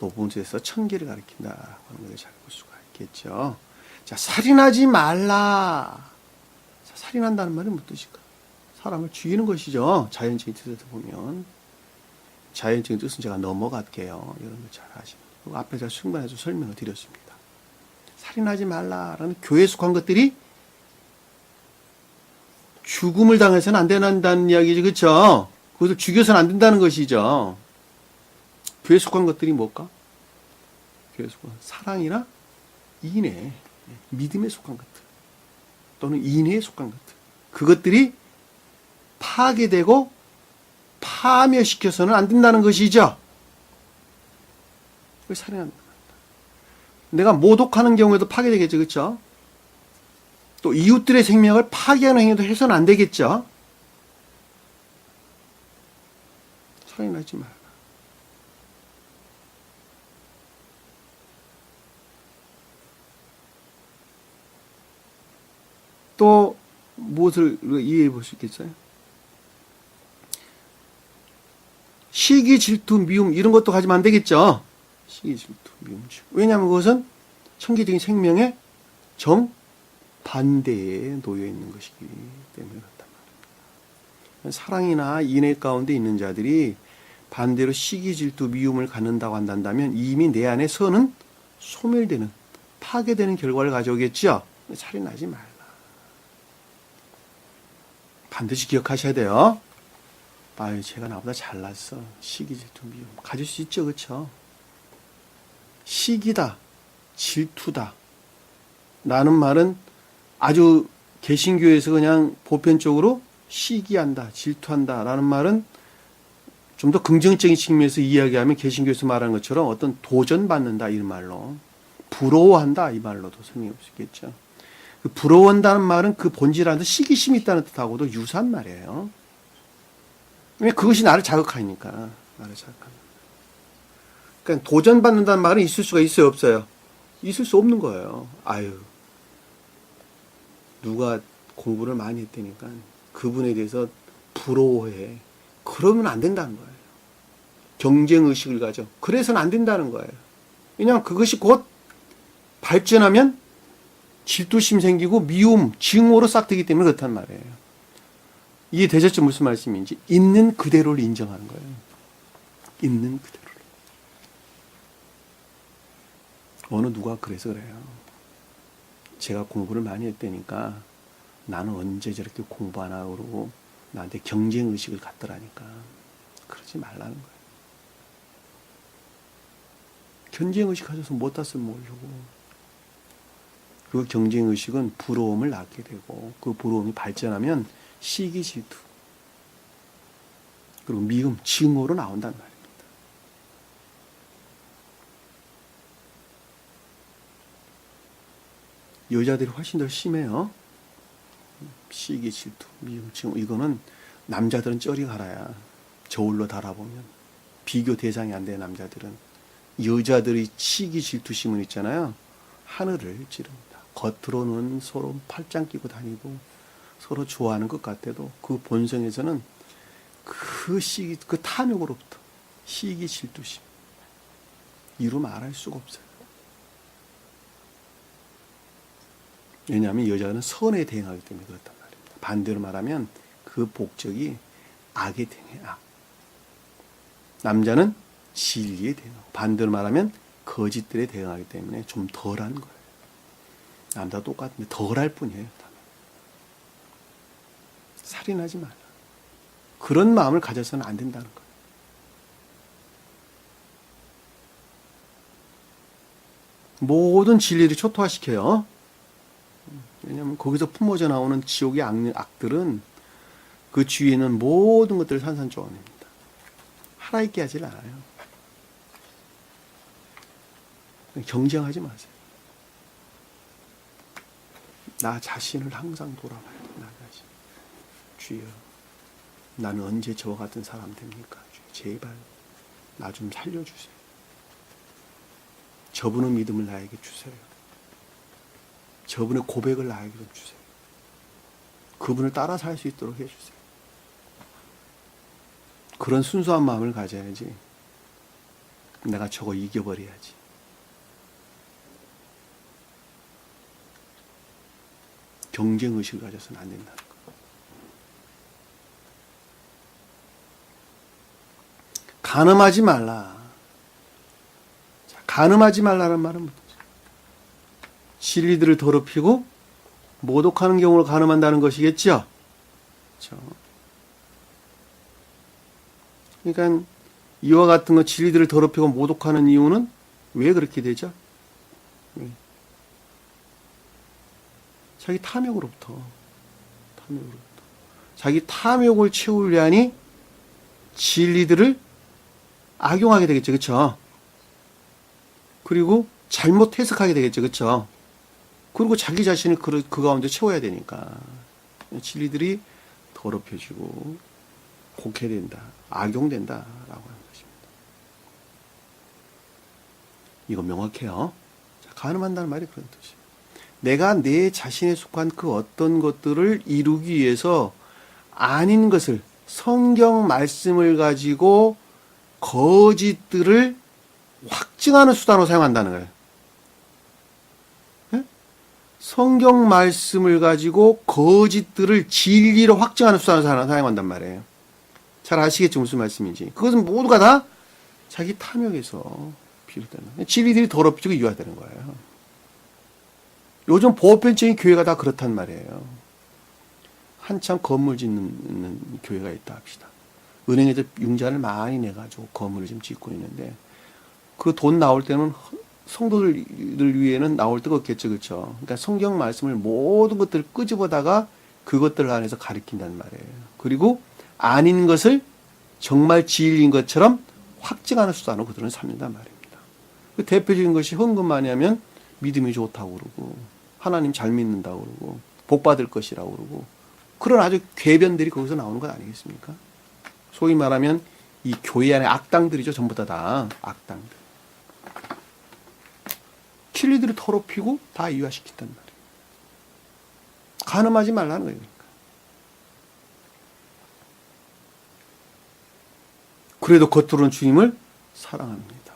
높은 곳에서 천계를 가리킨다라고 하는 것을 잘 볼 수가 있겠죠. 자, 살인하지 말라. 자, 살인한다는 말이 무슨 뜻일까? 사람을 죽이는 것이죠. 자연적인 뜻에서 보면. 자연적인 뜻은 제가 넘어갈게요. 이런 걸 잘 아시면. 앞에 제가 충분히 설명을 드렸습니다. 살인하지 말라라는 교회에 속한 것들이 죽음을 당해서는 안 된다는 이야기죠. 그렇죠? 그것을 죽여서는 안 된다는 것이죠. 교회에 속한 것들이 뭘까? 교회에 속한 사랑이나 인애, 믿음에 속한 것들 또는 인애에 속한 것들, 그것들이 파괴되고 파멸시켜서는 안 된다는 것이죠. 왜 살인한다? 내가 모독하는 경우에도 파괴되겠죠. 그렇죠? 또 이웃들의 생명을 파괴하는 행위도 해서는 안 되겠죠. 살인하지 말라. 또 무엇을 이해해 볼 수 있겠어요? 시기, 질투, 미움 이런 것도 가지면 안 되겠죠. 시기, 질투, 미움. 왜냐하면 그것은 천기적인 생명의 정반대에 놓여 있는 것이기 때문에 그렇단 말입니다. 사랑이나 인애 가운데 있는 자들이 반대로 시기, 질투, 미움을 갖는다고 한다면 이미 내 안에 선은 소멸되는, 파괴되는 결과를 가져오겠죠. 살인하지 말라. 반드시 기억하셔야 돼요. 아유, 제가 나보다 잘났어. 시기, 질투, 미움. 가질 수 있죠. 그렇죠? 시기다, 질투다 라는 말은 아주 개신교에서 그냥 보편적으로 시기한다, 질투한다 라는 말은 좀 더 긍정적인 측면에서 이야기하면 개신교에서 말하는 것처럼 어떤 도전받는다 이런 말로, 부러워한다 이 말로도 설명해 볼 수 있겠죠. 그 부러워한다는 말은 그 본질하는 시기심이 있다는 뜻하고도 유사한 말이에요. 왜? 그것이 나를 자극하니까. 나를 자극합니다. 그러니까 도전받는다는 말은 있을 수가 있어요, 없어요? 있을 수 없는 거예요. 아유, 누가 공부를 많이 했다니까 그분에 대해서 부러워해. 그러면 안 된다는 거예요. 경쟁의식을 가져. 그래서는 안 된다는 거예요. 왜냐하면 그것이 곧 발전하면 질투심 생기고 미움, 증오로 싹트기 때문에 그렇단 말이에요. 이해되셨죠? 무슨 말씀인지. 있는 그대로를 인정하는 거예요. 있는 그대로를. 어느 누가 그래서 그래요. 제가 공부를 많이 했다니까 나는 언제 저렇게 공부 안 하고 그러고 나한테 경쟁의식을 갖더라니까. 그러지 말라는 거예요. 경쟁의식 가져서 못 땄으면 모르고. 그 경쟁의식은 부러움을 낳게 되고 그 부러움이 발전하면 시기, 질투 그리고 미움, 증오로 나온다는 말입니다. 여자들이 훨씬 더 심해요. 시기, 질투, 미움, 증오. 이거는 남자들은 쩌리 갈아야 저울로 달아보면 비교 대상이 안 되는 남자들은 여자들이 시기, 질투심은 있잖아요. 하늘을 찌릅니다. 겉으로는 서로 팔짱 끼고 다니고 서로 좋아하는 것 같아도 그 본성에서는 그 시기, 그 탐욕으로부터 시기, 질투심 이루 말할 수가 없어요. 왜냐하면 여자는 선에 대응하기 때문에 그렇단 말입니다. 반대로 말하면 그 복적이 악에 대응해. 악. 남자는 진리에 대응하고 반대로 말하면 거짓들에 대응하기 때문에 좀 덜한 거예요. 남자 똑같은데 덜할 뿐이에요. 살인하지 말라. 그런 마음을 가져서는 안 된다는 거예요. 모든 진리를 초토화시켜요. 왜냐하면 거기서 품어져 나오는 지옥의 악들은 그 주위에 있는 모든 것들을 산산조각냅니다. 하나있게 하질 않아요. 경쟁하지 마세요. 나 자신을 항상 돌아봐야 돼. 나 자신. 주여, 나는 언제 저와 같은 사람 됩니까? 주여, 제발 나 좀 살려주세요. 저분의 믿음을 나에게 주세요. 저분의 고백을 나에게 좀 주세요. 그분을 따라 살 수 있도록 해주세요. 그런 순수한 마음을 가져야지. 내가 저거 이겨버려야지. 경쟁의식을 가져서는 안 된다는 거. 간음하지 말라. 자, 간음하지 말라는 말은 뭐죠? 진리들을 더럽히고 모독하는 경우를 간음한다는 것이겠죠? 그렇죠? 그러니까 이와 같은 거 진리들을 더럽히고 모독하는 이유는 왜 그렇게 되죠? 왜? 자기 탐욕으로부터. 자기 탐욕을 채우려 하니 진리들을 악용하게 되겠죠. 그렇죠? 그리고 잘못 해석하게 되겠죠. 그렇죠? 그리고 자기 자신을 그 가운데 채워야 되니까 진리들이 더럽혀지고 곡해된다, 악용된다라고 하는 것입니다. 이거 명확해요. 자, 간음한다는 말이 그런 뜻이에요. 내가 내 자신에 속한 그 어떤 것들을 이루기 위해서 아닌 것을 성경 말씀을 가지고 거짓들을 확증하는 수단으로 사용한다는 거예요. 네? 성경 말씀을 가지고 거짓들을 진리로 확증하는 수단으로 사용한단 말이에요. 잘 아시겠죠? 무슨 말씀인지. 그것은 모두가 다 자기 탐욕에서 비롯되는 거예요. 진리들이 더럽히고 이유화되는 거예요. 요즘 보편적인 교회가 다 그렇단 말이에요. 한참 건물 짓는 교회가 있다 합시다. 은행에서 융자를 많이 내가지고 건물을 지금 짓고 있는데 그 돈 나올 때는 성도들 위해는 나올 데가 없겠죠. 그렇죠? 그러니까 성경 말씀을 모든 것들을 끄집어다가 그것들 안에서 가리킨다는 말이에요. 그리고 아닌 것을 정말 진리인 것처럼 확증하는 수단으로 그들은 삼는단 말입니다. 그 대표적인 것이 헌금 많이 하면 믿음이 좋다고 그러고 하나님 잘 믿는다고 그러고 복 받을 것이라고 그러고 그런 아주 궤변들이 거기서 나오는 것 아니겠습니까? 소위 말하면 이 교회 안에 악당들이죠. 전부 다 악당들. 진리들을 더럽히고 다 이화시킨단 말이에요. 간음하지 말라는 거예요. 그러니까. 그래도 겉으로는 주님을 사랑합니다.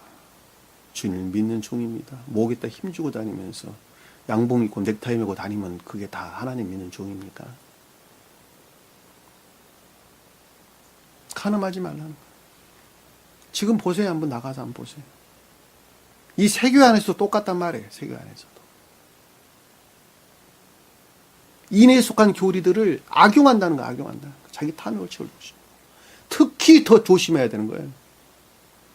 주님을 믿는 종입니다. 목에다 힘주고 다니면서 양복 입고 넥타이 메고 다니면 그게 다 하나님 믿는 종입니까? 간음하지 말라는 거예요. 지금 보세요. 한번 나가서 한번 보세요. 이 세교 안에서도 똑같단 말이에요. 세교 안에서도. 인에 속한 교리들을 악용한다는 거예요. 악용한다는 거예요. 자기 탐욕을 채울 것이고. 특히 더 조심해야 되는 거예요.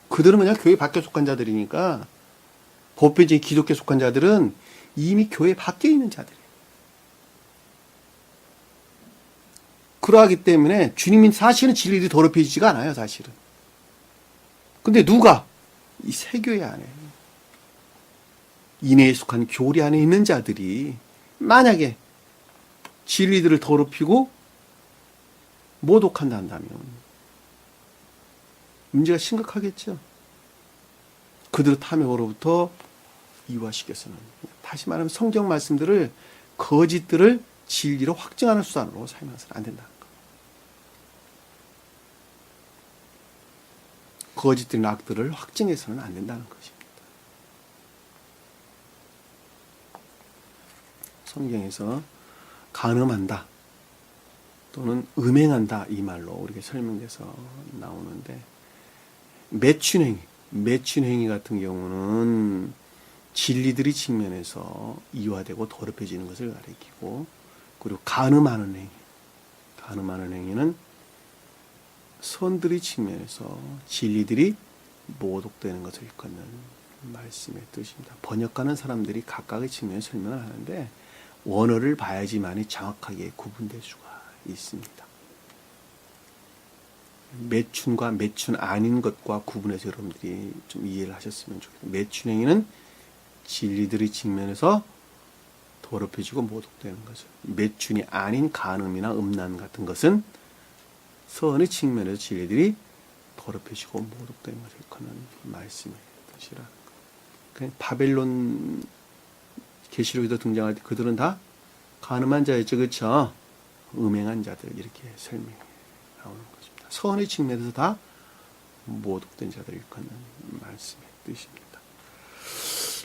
그들은 그냥 교회 밖에 속한 자들이니까 보편적인 기독교에 속한 자들은 이미 교회 밖에 있는 자들이에요. 그러하기 때문에 주님이 사실은 진리들이 더럽혀지지가 않아요. 사실은. 근데 누가? 이 세교회 안에 인해에 속한 교리 안에 있는 자들이 만약에 진리들을 더럽히고 모독한다 한다면 문제가 심각하겠죠. 그들의 탐욕으로부터 이화시켜서는 다시 말하면 성경 말씀들을 거짓들을 진리로 확증하는 수단으로 사용해서는 안 된다는 거. 거짓들이나 악들을 확증해서는 안 된다는 것입니다. 성경에서 간음한다 또는 음행한다 이 말로 우리가 설명돼서 나오는데 매춘행위 같은 경우는 진리들이 측면에서 이화되고 더럽혀지는 것을 가리키고 그리고 간음하는 행위는 선들의 측면에서 진리들이 모독되는 것을 일컫는 말씀의 뜻입니다. 번역하는 사람들이 각각의 측면에 설명을 하는데 원어를 봐야지만이 정확하게 구분될 수가 있습니다. 매춘과 매춘 아닌 것과 구분해서 여러분들이 좀 이해를 하셨으면 좋겠습니다. 매춘행위는 진리들의 측면에서 더럽혀지고 모독되는 거죠. 매춘이 아닌 간음이나 음란 같은 것은 선의 측면에서 진리들이 더럽혀지고 모독되는 것을 일컫는 말씀의 뜻이라는 거예요. 바벨론 계시록에도 등장할 때 그들은 다 간음한 자였죠. 그렇죠? 음행한 자들 이렇게 설명이 나오는 것입니다. 선의 측면에서 다 모독된 자들을 일컫는 말씀의 뜻입니다.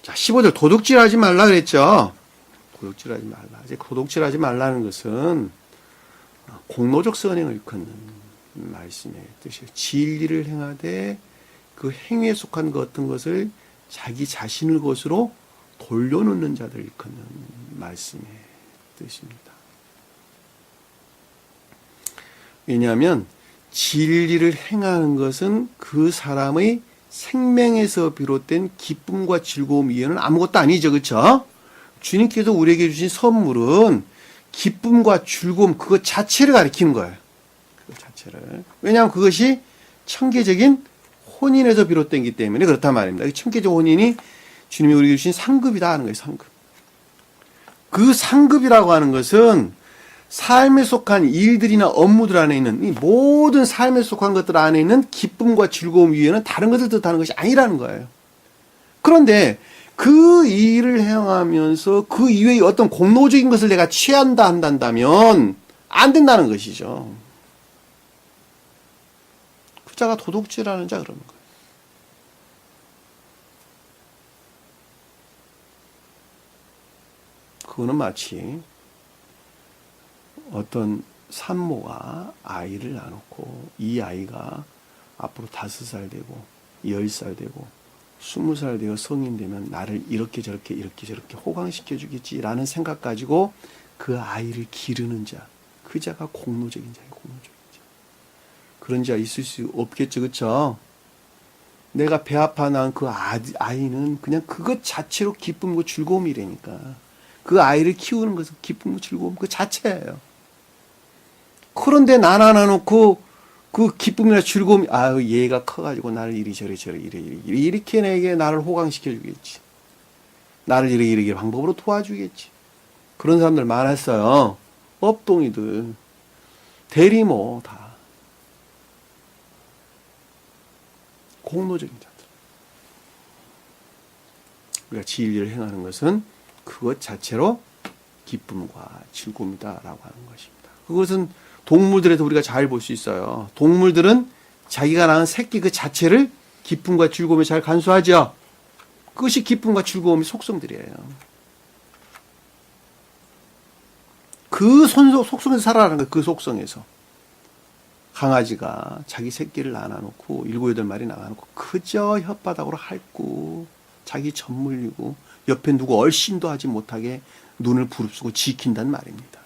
자, 15절 도둑질하지 말라 그랬죠. 도둑질하지 말라. 이제 도둑질하지 말라는 것은 공로적 선행을 일컫는 말씀의 뜻이에요. 진리를 행하되 그 행위에 속한 것 어떤 것을 자기 자신의 것으로 돌려놓는 자들을 일컫는 말씀의 뜻입니다. 왜냐하면 진리를 행하는 것은 그 사람의 생명에서 비롯된 기쁨과 즐거움 이외에는 아무것도 아니죠. 그렇죠? 주님께서 우리에게 주신 선물은 기쁨과 즐거움 그것 자체를 가리키는 거예요. 그 자체를. 왜냐하면 그것이 천계적인 혼인에서 비롯된기 때문에 그렇단 말입니다. 천계적 혼인이 주님이 우리에게 주신 상급이다 하는 거예요. 상급. 그 상급이라고 하는 것은 삶에 속한 일들이나 업무들 안에 있는 이 모든 삶에 속한 것들 안에 있는 기쁨과 즐거움 위에는 다른 것을 뜻하는 것이 아니라는 거예요. 그런데 그 일을 행하면서 그 이외의 어떤 공로적인 것을 내가 취한다 한다면 안 된다는 것이죠. 그 자가 도둑질하는 자 그러는 거예요. 그거는 마치 어떤 산모가 아이를 낳아놓고 이 아이가 앞으로 5살 되고 10살 되고 20살 되어 성인 되면 나를 이렇게 저렇게 호강시켜 주겠지라는 생각 가지고 그 아이를 기르는 자, 그 자가 공로적인 자예요. 공로적인 자. 그런 자 있을 수 없겠죠. 그렇죠? 내가 배 아파 낳은 그 아이는 그냥 그것 자체로 기쁨과 즐거움이라니까. 그 아이를 키우는 것은 기쁨과 즐거움 그 자체예요. 그런데 나 하나 놓고 그 기쁨이나 즐거움이 아유 얘가 커가지고 나를 이리저리 이렇게 내게 나를 호강시켜 주겠지. 나를 이렇게 방법으로 도와주겠지. 그런 사람들 많았어요. 업동이들 대리모 다 공로적인 자들. 우리가 진리를 행하는 것은 그것 자체로 기쁨과 즐거움이다라고 하는 것입니다. 그것은 동물들에도 우리가 잘 볼 수 있어요. 동물들은 자기가 낳은 새끼 그 자체를 기쁨과 즐거움에 잘 간수하죠. 그것이 기쁨과 즐거움의 속성들이에요. 그 속성에서 살아가는 거예요. 그 속성에서. 강아지가 자기 새끼를 낳아놓고 7, 8마리 낳아놓고 그저 혓바닥으로 핥고 자기 젖 물리고 옆에 누구 얼씬도 하지 못하게 눈을 부릅쓰고 지킨단 말입니다.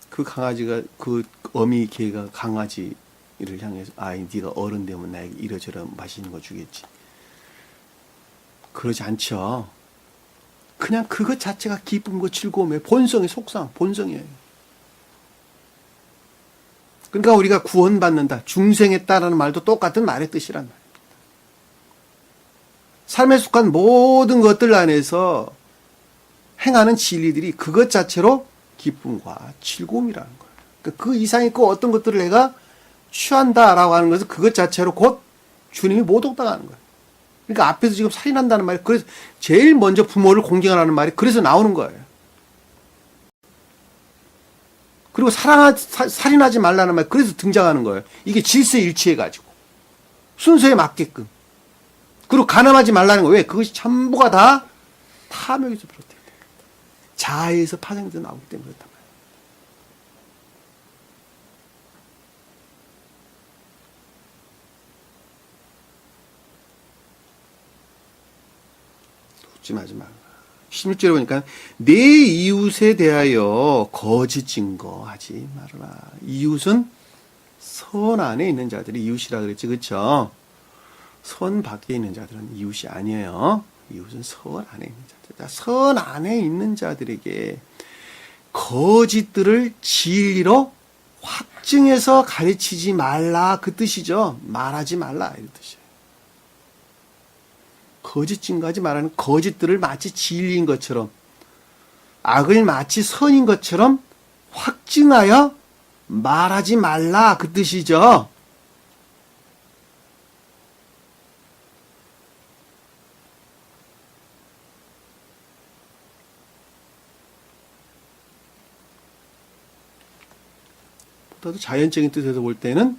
그 강아지가 그 어미 개가 강아지를 향해서 아이 네가 어른 되면 나에게 이러저러 맛있는 거 주겠지. 그러지 않죠. 그냥 그것 자체가 기쁨과 즐거움의 본성의 속상, 본성이에요. 그러니까 우리가 구원받는다, 중생했다라는 말도 똑같은 말의 뜻이란 말입니다. 삶에 속한 모든 것들 안에서 행하는 진리들이 그것 자체로 기쁨과 즐거움이라는 거예요. 그러니까 그 이상의 그 어떤 것들을 내가 취한다라고 하는 것은 그것 자체로 곧 주님이 모독당하는 거예요. 그러니까 앞에서 지금 살인한다는 말이 그래서 제일 먼저 부모를 공경하라는 말이 그래서 나오는 거예요. 그리고 살인하지 말라는 말 그래서 등장하는 거예요. 이게 질서에 일치해가지고 순서에 맞게끔. 그리고 가늠하지 말라는 거예요. 왜? 그것이 전부가 다 탐욕에서 비롯돼요. 자아에서 파생돼서 나오기 때문에 그렇단 말이에요. 도둑질하지 말라. 16절에 보니까 내 이웃에 대하여 거짓 증거하지 말아라. 이웃은 선 안에 있는 자들이 이웃이라 그랬지, 그렇죠? 선 밖에 있는 자들은 이웃이 아니에요. 이웃은 선 안에 있는 자들. 선 안에 있는 자들에게 거짓들을 진리로 확증해서 가르치지 말라 그 뜻이죠. 말하지 말라 이 뜻이에요. 거짓 증거하지 말라는 거짓들을 마치 진리인 것처럼 악을 마치 선인 것처럼 확증하여 말하지 말라 그 뜻이죠. 보다도 자연적인 뜻에서 볼 때는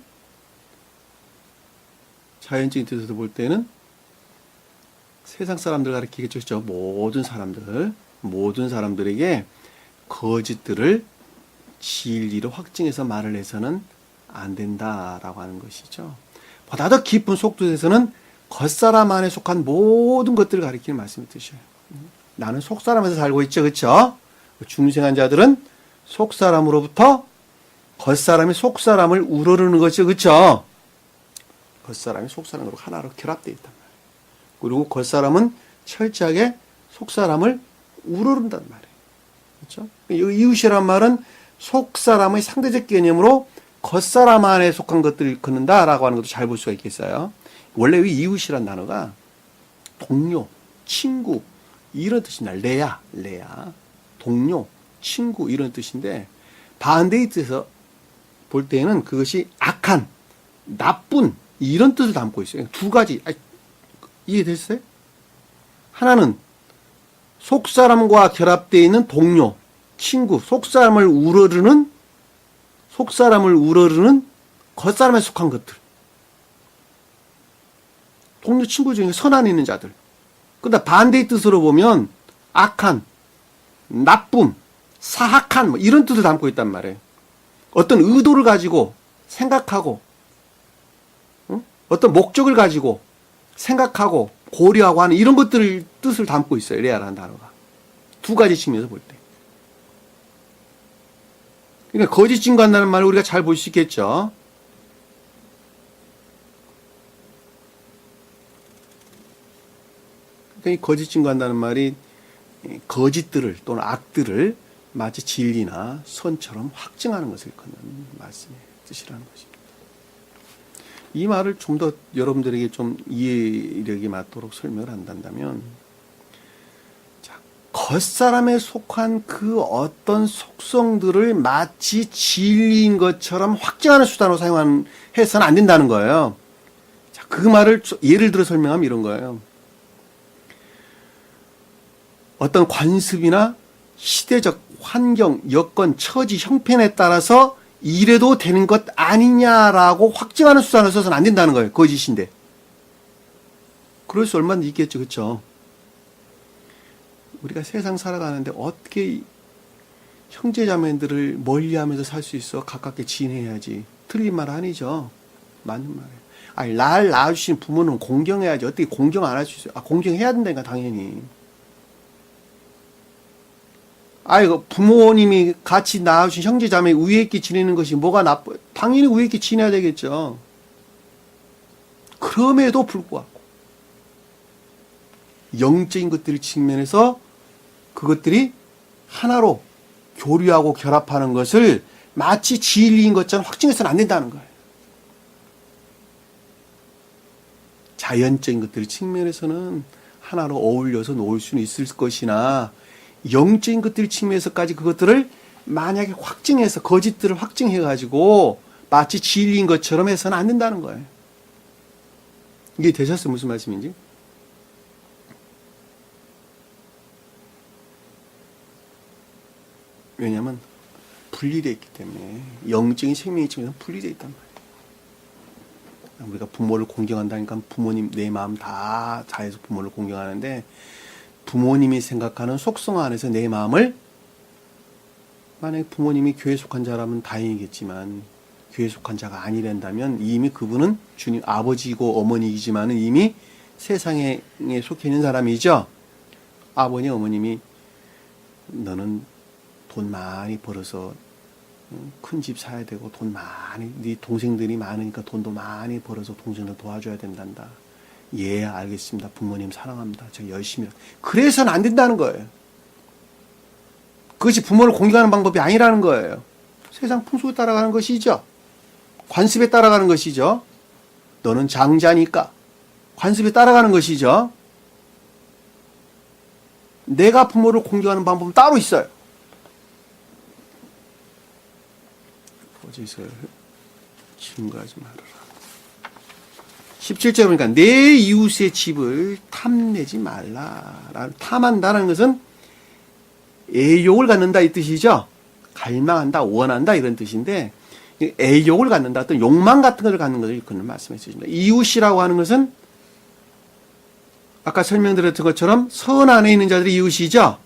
세상 사람들 가리키겠죠. 그렇죠? 모든 사람들에게 거짓들을 진리로 확증해서 말을 해서는 안 된다라고 하는 것이죠. 보다 더 깊은 속뜻에서는 겉사람 안에 속한 모든 것들을 가리키는 말씀이 뜻이에요. 나는 속사람에서 살고 있죠. 그렇죠? 중생한 자들은 속사람으로부터 겉사람이 속사람을 우러르는 것이죠. 그렇죠? 겉사람이 속사람으로 하나로 결합되어 있단 말이에요. 그리고 겉사람은 철저하게 속사람을 우러른단 말이에요. 그렇죠? 이웃이란 말은 속사람의 상대적 개념으로 겉사람 안에 속한 것들을 긋는다라고 하는 것도 잘 볼 수가 있겠어요. 원래 이 이웃이란 단어가 동료, 친구 이런 뜻입니다. 레아, 동료, 친구 이런 뜻인데 반대의 뜻에서 볼 때는 그것이 악한, 나쁜 이런 뜻을 담고 있어요. 두 가지. 이해됐어요? 하나는 속사람과 결합되어 있는 동료, 친구, 속사람을 우러르는 겉사람에 속한 것들. 동료, 친구 중에 선한 있는 자들. 그러다 반대의 뜻으로 보면 악한, 나쁨, 사악한 이런 뜻을 담고 있단 말이에요. 어떤 의도를 가지고 생각하고 어떤 목적을 가지고 생각하고 고려하고 하는 이런 것들을 뜻을 담고 있어요. 레아라는 단어가. 두 가지 측면에서 볼 때. 그러니까 거짓 증거한다는 말을 우리가 잘 볼 수 있겠죠. 그러니까 이 거짓 증거한다는 말이 거짓들을 또는 악들을 마치 진리나 선처럼 확증하는 것을 걷는 말씀의 뜻이라는 것입니다. 이 말을 좀 더 여러분들에게 좀 이해력이 맞도록 설명을 한다면, 자, 겉사람에 속한 그 어떤 속성들을 마치 진리인 것처럼 확증하는 수단으로 해서는 안 된다는 거예요. 자, 그 말을 예를 들어 설명하면 이런 거예요. 어떤 관습이나 시대적 환경, 여건, 처지, 형편에 따라서 이래도 되는 것 아니냐라고 확증하는 수단을 써서는 안 된다는 거예요. 거짓인데. 그럴 수 얼마나 있겠죠. 그렇죠? 우리가 세상 살아가는데 어떻게 형제자매들을 멀리하면서 살 수 있어? 가깝게 지내야지. 틀린 말 아니죠. 맞는 말이에요. 아니, 날 낳아주신 부모는 공경해야지. 어떻게 공경 안 할 수 있어요? 공경해야 된다니까 당연히. 아이고, 부모님이 같이 낳으신 형제자매 우애 있게 지내는 것이 뭐가 나빠요? 당연히 우애 있게 지내야 되겠죠. 그럼에도 불구하고 영적인 것들 측면에서 그것들이 하나로 교류하고 결합하는 것을 마치 진리인 것처럼 확증해서는 안 된다는 거예요. 자연적인 것들 측면에서는 하나로 어울려서 놓을 수는 있을 것이나 영적인 것들 측면에서까지 그것들을 만약에 확증해서 거짓들을 확증해가지고 마치 진리인 것처럼 해서는 안 된다는 거예요. 이게 되셨어요? 무슨 말씀인지? 왜냐하면 분리되어 있기 때문에 영적인 생명의 측면에서 분리되어 있단 말이에요. 우리가 부모를 공경한다니까 부모님 내 마음 다 다해서 부모를 공경하는데 부모님이 생각하는 속성 안에서 내 마음을 만약에 부모님이 교회 속한 자라면 다행이겠지만 교회 속한 자가 아니란다면 이미 그분은 주님 아버지고 어머니이지만 이미 세상에 속해 있는 사람이죠. 아버지 어머님이 너는 돈 많이 벌어서 큰 집 사야 되고 돈 많이 네 동생들이 많으니까 돈도 많이 벌어서 동생들 도와줘야 된단다. 예, 알겠습니다. 부모님 사랑합니다. 제가 열심히. 그래서는 안 된다는 거예요. 그것이 부모를 공경하는 방법이 아니라는 거예요. 세상 풍속에 따라가는 것이죠. 관습에 따라가는 것이죠. 너는 장자니까 관습에 따라가는 것이죠. 내가 부모를 공경하는 방법은 따로 있어요. 거짓을 증거하지 말아라. 17절 보니까 내 이웃의 집을 탐내지 말라. 탐한다는 것은 애욕을 갖는다 이 뜻이죠. 갈망한다, 원한다 이런 뜻인데 애욕을 갖는다, 어떤 욕망 같은 것을 갖는 것을 그는 말씀해 주십니다. 이웃이라고 하는 것은 아까 설명드렸던 것처럼 선 안에 있는 자들이 이웃이죠.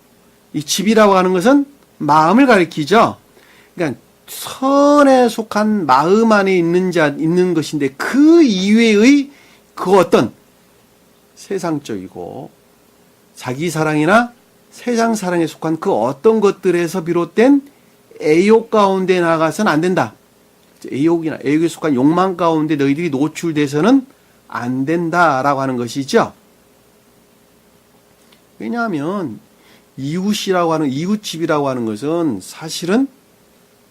이 집이라고 하는 것은 마음을 가리키죠. 그러니까 선에 속한 마음 안에 있는 것인데 그 이외의 그 어떤 세상적이고 자기 사랑이나 세상 사랑에 속한 그 어떤 것들에서 비롯된 애욕 가운데 나가서는 안 된다. 애욕에 속한 욕망 가운데 너희들이 노출돼서는 안 된다라고 하는 것이죠. 왜냐하면 이웃집이라고 하는 것은 사실은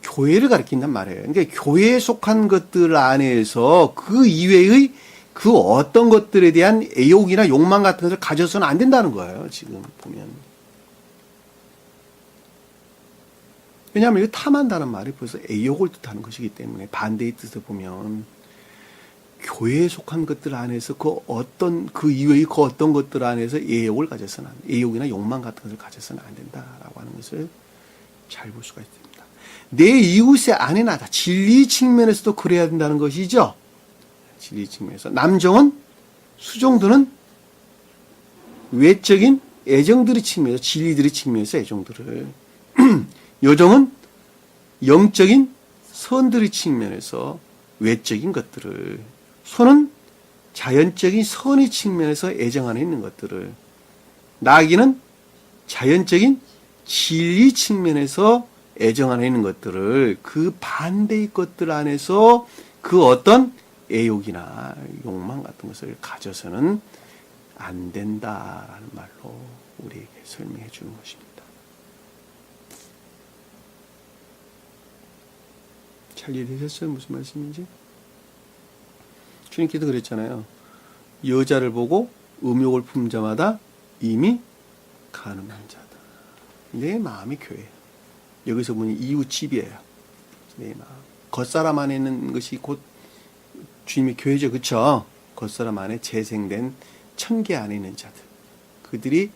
교회를 가리킨단 말이에요. 그러니까 교회에 속한 것들 안에서 그 이외의 그 어떤 것들에 대한 애욕이나 욕망 같은 것을 가져서는 안 된다는 거예요. 지금 보면. 왜냐하면 이 탐한다는 말이 벌써 애욕을 뜻하는 것이기 때문에 반대의 뜻을 보면 교회에 속한 것들 안에서 그 이외의 그 어떤 것들 안에서 애욕이나 욕망 같은 것을 가져서는 안 된다라고 하는 것을 잘 볼 수가 있습니다. 내 이웃의 아내 나다. 진리 측면에서도 그래야 된다는 것이죠. 진리 측면에서. 남정은 수종들은 외적인 애정들의 측면에서 진리들의 측면에서 애정들을 여정은 영적인 선들의 측면에서 외적인 것들을 소는 자연적인 선의 측면에서 애정 안에 있는 것들을 나귀는 자연적인 진리 측면에서 애정 안에 있는 것들을 그 반대의 것들 안에서 그 어떤 애욕이나 욕망 같은 것을 가져서는 안 된다라는 말로 우리에게 설명해 주는 것입니다. 잘 이해되셨어요? 무슨 말씀인지? 주님께서 그랬잖아요. 여자를 보고 음욕을 품자마다 이미 가늠한 자다. 내 마음이 교회예요. 여기서 보니 이웃집이에요. 내 마음. 겉사람 안에 있는 것이 곧 주님의 교회죠. 그쵸? 겉사람 안에 재생된 천계 안에 있는 자들. 그들이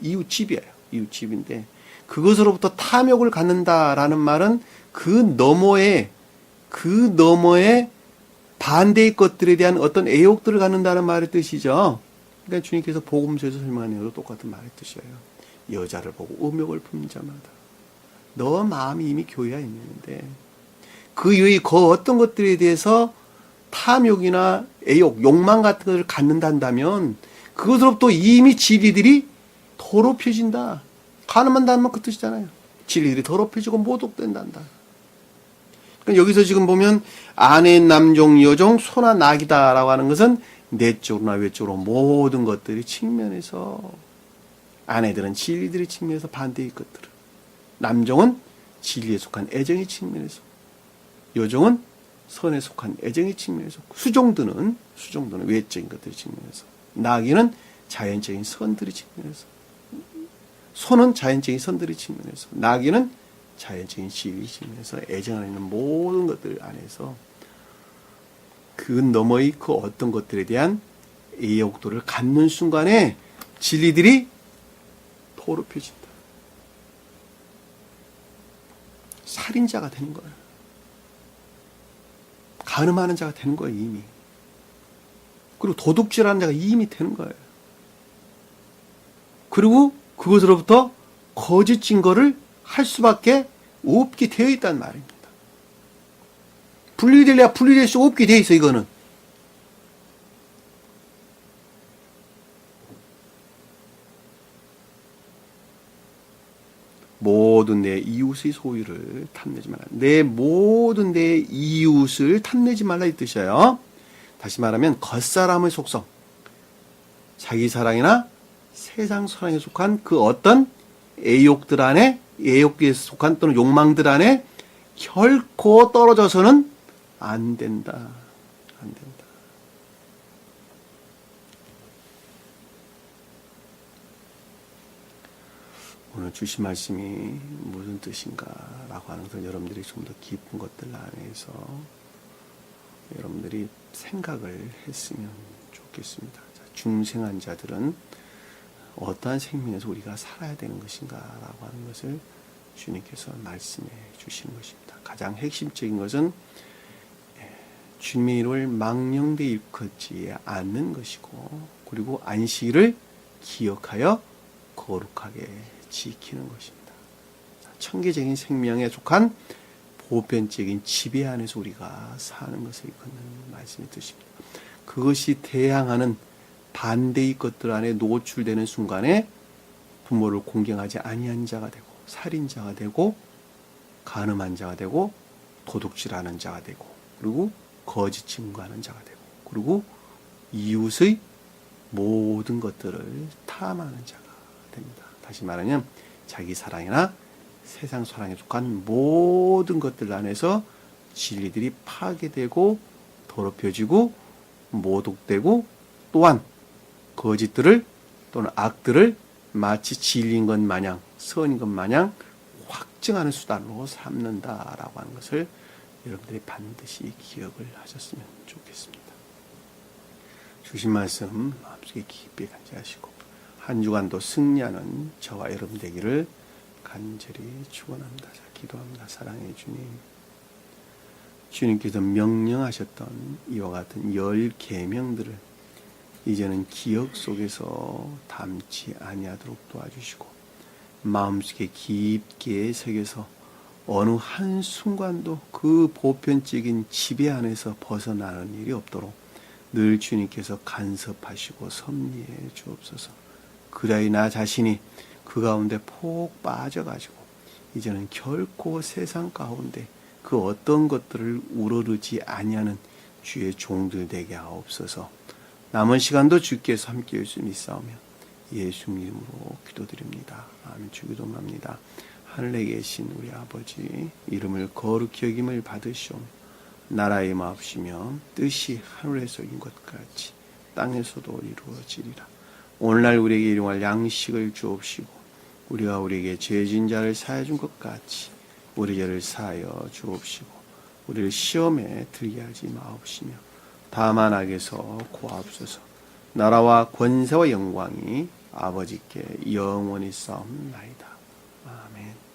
이웃집이에요. 이웃집인데 그것으로부터 탐욕을 갖는다라는 말은 그 너머에 반대의 것들에 대한 어떤 애욕들을 갖는다는 말의 뜻이죠. 그러니까 주님께서 복음서에서 설명한 내용도 똑같은 말의 뜻이에요. 여자를 보고 음욕을 품자마다 너 마음이 이미 교회 안에 있는데 그 이외의 그 어떤 것들에 대해서 탐욕이나 애욕, 욕망 같은 것을 갖는다면 그것으로부터 이미 진리들이 더럽혀진다. 가늠한다는 말 그 뜻이잖아요. 진리들이 더럽혀지고 모독된단다. 그러니까 여기서 지금 보면 아내, 남종, 여종, 소나 낙이다라고 하는 것은 내적으로나 외적으로 모든 것들이 측면에서 아내들은 진리들의 측면에서 반대의 것들을 남종은 진리에 속한 애정의 측면에서 여종은 선에 속한 애정의 측면에서 수종들은 외적인 것들의 측면에서 나귀는 자연적인 선들의 측면에서 소는 자연적인 선들의 측면에서 나귀는 자연적인 진리의 측면에서 애정 안에 있는 모든 것들 안에서 그 너머의 그 어떤 것들에 대한 애욕도를 갖는 순간에 진리들이 더럽혀진다. 살인자가 되는 거예요. 간음하는 자가 되는 거예요, 이미. 그리고 도둑질하는 자가 이미 되는 거예요. 그리고 그것으로부터 거짓 증거를 할 수밖에 없게 되어 있다는 말입니다. 분리될래야 분리될 수 없게 되어 있어, 이거는. 모든 내 이웃의 소유를 탐내지 말라. 모든 내 이웃을 탐내지 말라 이 뜻이에요. 다시 말하면 겉사람의 속성, 자기 사랑이나 세상 사랑에 속한 그 어떤 애욕들 안에, 애욕에 속한 또는 욕망들 안에 결코 떨어져서는 안 된다. 안 된다. 오늘 주신 말씀이 무슨 뜻인가라고 하는 것을 여러분들이 좀 더 깊은 것들 안에서 여러분들이 생각을 했으면 좋겠습니다. 자, 중생한 자들은 어떠한 생명에서 우리가 살아야 되는 것인가라고 하는 것을 주님께서 말씀해 주시는 것입니다. 가장 핵심적인 것은 주님의 이름을 망령되이 일컫지 않는 것이고, 그리고 안식일을 기억하여 거룩하게 지키는 것입니다. 천계적인 생명에 속한 보편적인 지배 안에서 우리가 사는 것을 이끄는 말씀의 뜻입니다. 그것이 대항하는 반대의 것들 안에 노출되는 순간에 부모를 공경하지 아니한 자가 되고, 살인자가 되고, 간음한 자가 되고, 도둑질하는 자가 되고, 그리고 거짓 증거하는 자가 되고, 그리고 이웃의 모든 것들을 탐하는 자가 됩니다. 다시 말하면 자기 사랑이나 세상 사랑에 속한 모든 것들 안에서 진리들이 파괴되고 더럽혀지고 모독되고, 또한 거짓들을 또는 악들을 마치 진리인 것 마냥, 선인 것 마냥 확증하는 수단으로 삼는다라고 하는 것을 여러분들이 반드시 기억을 하셨으면 좋겠습니다. 주신 말씀 마음속에 깊이 간직하시고 한 주간도 승리하는 저와 여러분 되기를 간절히 축원합니다. 자, 기도합니다. 사랑의 주님, 주님께서 명령하셨던 이와 같은 10계명들을 이제는 기억 속에서 담지 아니하도록 도와주시고, 마음속에 깊게 새겨서 어느 한순간도 그 보편적인 지배 안에서 벗어나는 일이 없도록 늘 주님께서 간섭하시고 섭리해 주옵소서. 그다이 나 자신이 그 가운데 폭 빠져가지고 이제는 결코 세상 가운데 그 어떤 것들을 우러르지 아니하는 주의 종들 되게 하옵소서. 남은 시간도 주께서 함께 할 수 있사오며 예수님 이름으로 기도드립니다. 아멘. 주기도합니다. 하늘에 계신 우리 아버지, 이름을 거룩히 여김을 받으시오며 나라의 마옵시며 뜻이 하늘에서 이룬 것 같이 땅에서도 이루어지리라. 오늘날 우리에게 일용할 양식을 주옵시고 우리가 우리에게 죄진 자를 사하여 준 것 같이 우리 죄를 사하여 주옵시고 우리를 시험에 들게 하지 마옵시며 다만 악에서 구하옵소서. 나라와 권세와 영광이 아버지께 영원히 싸움나이다. 아멘.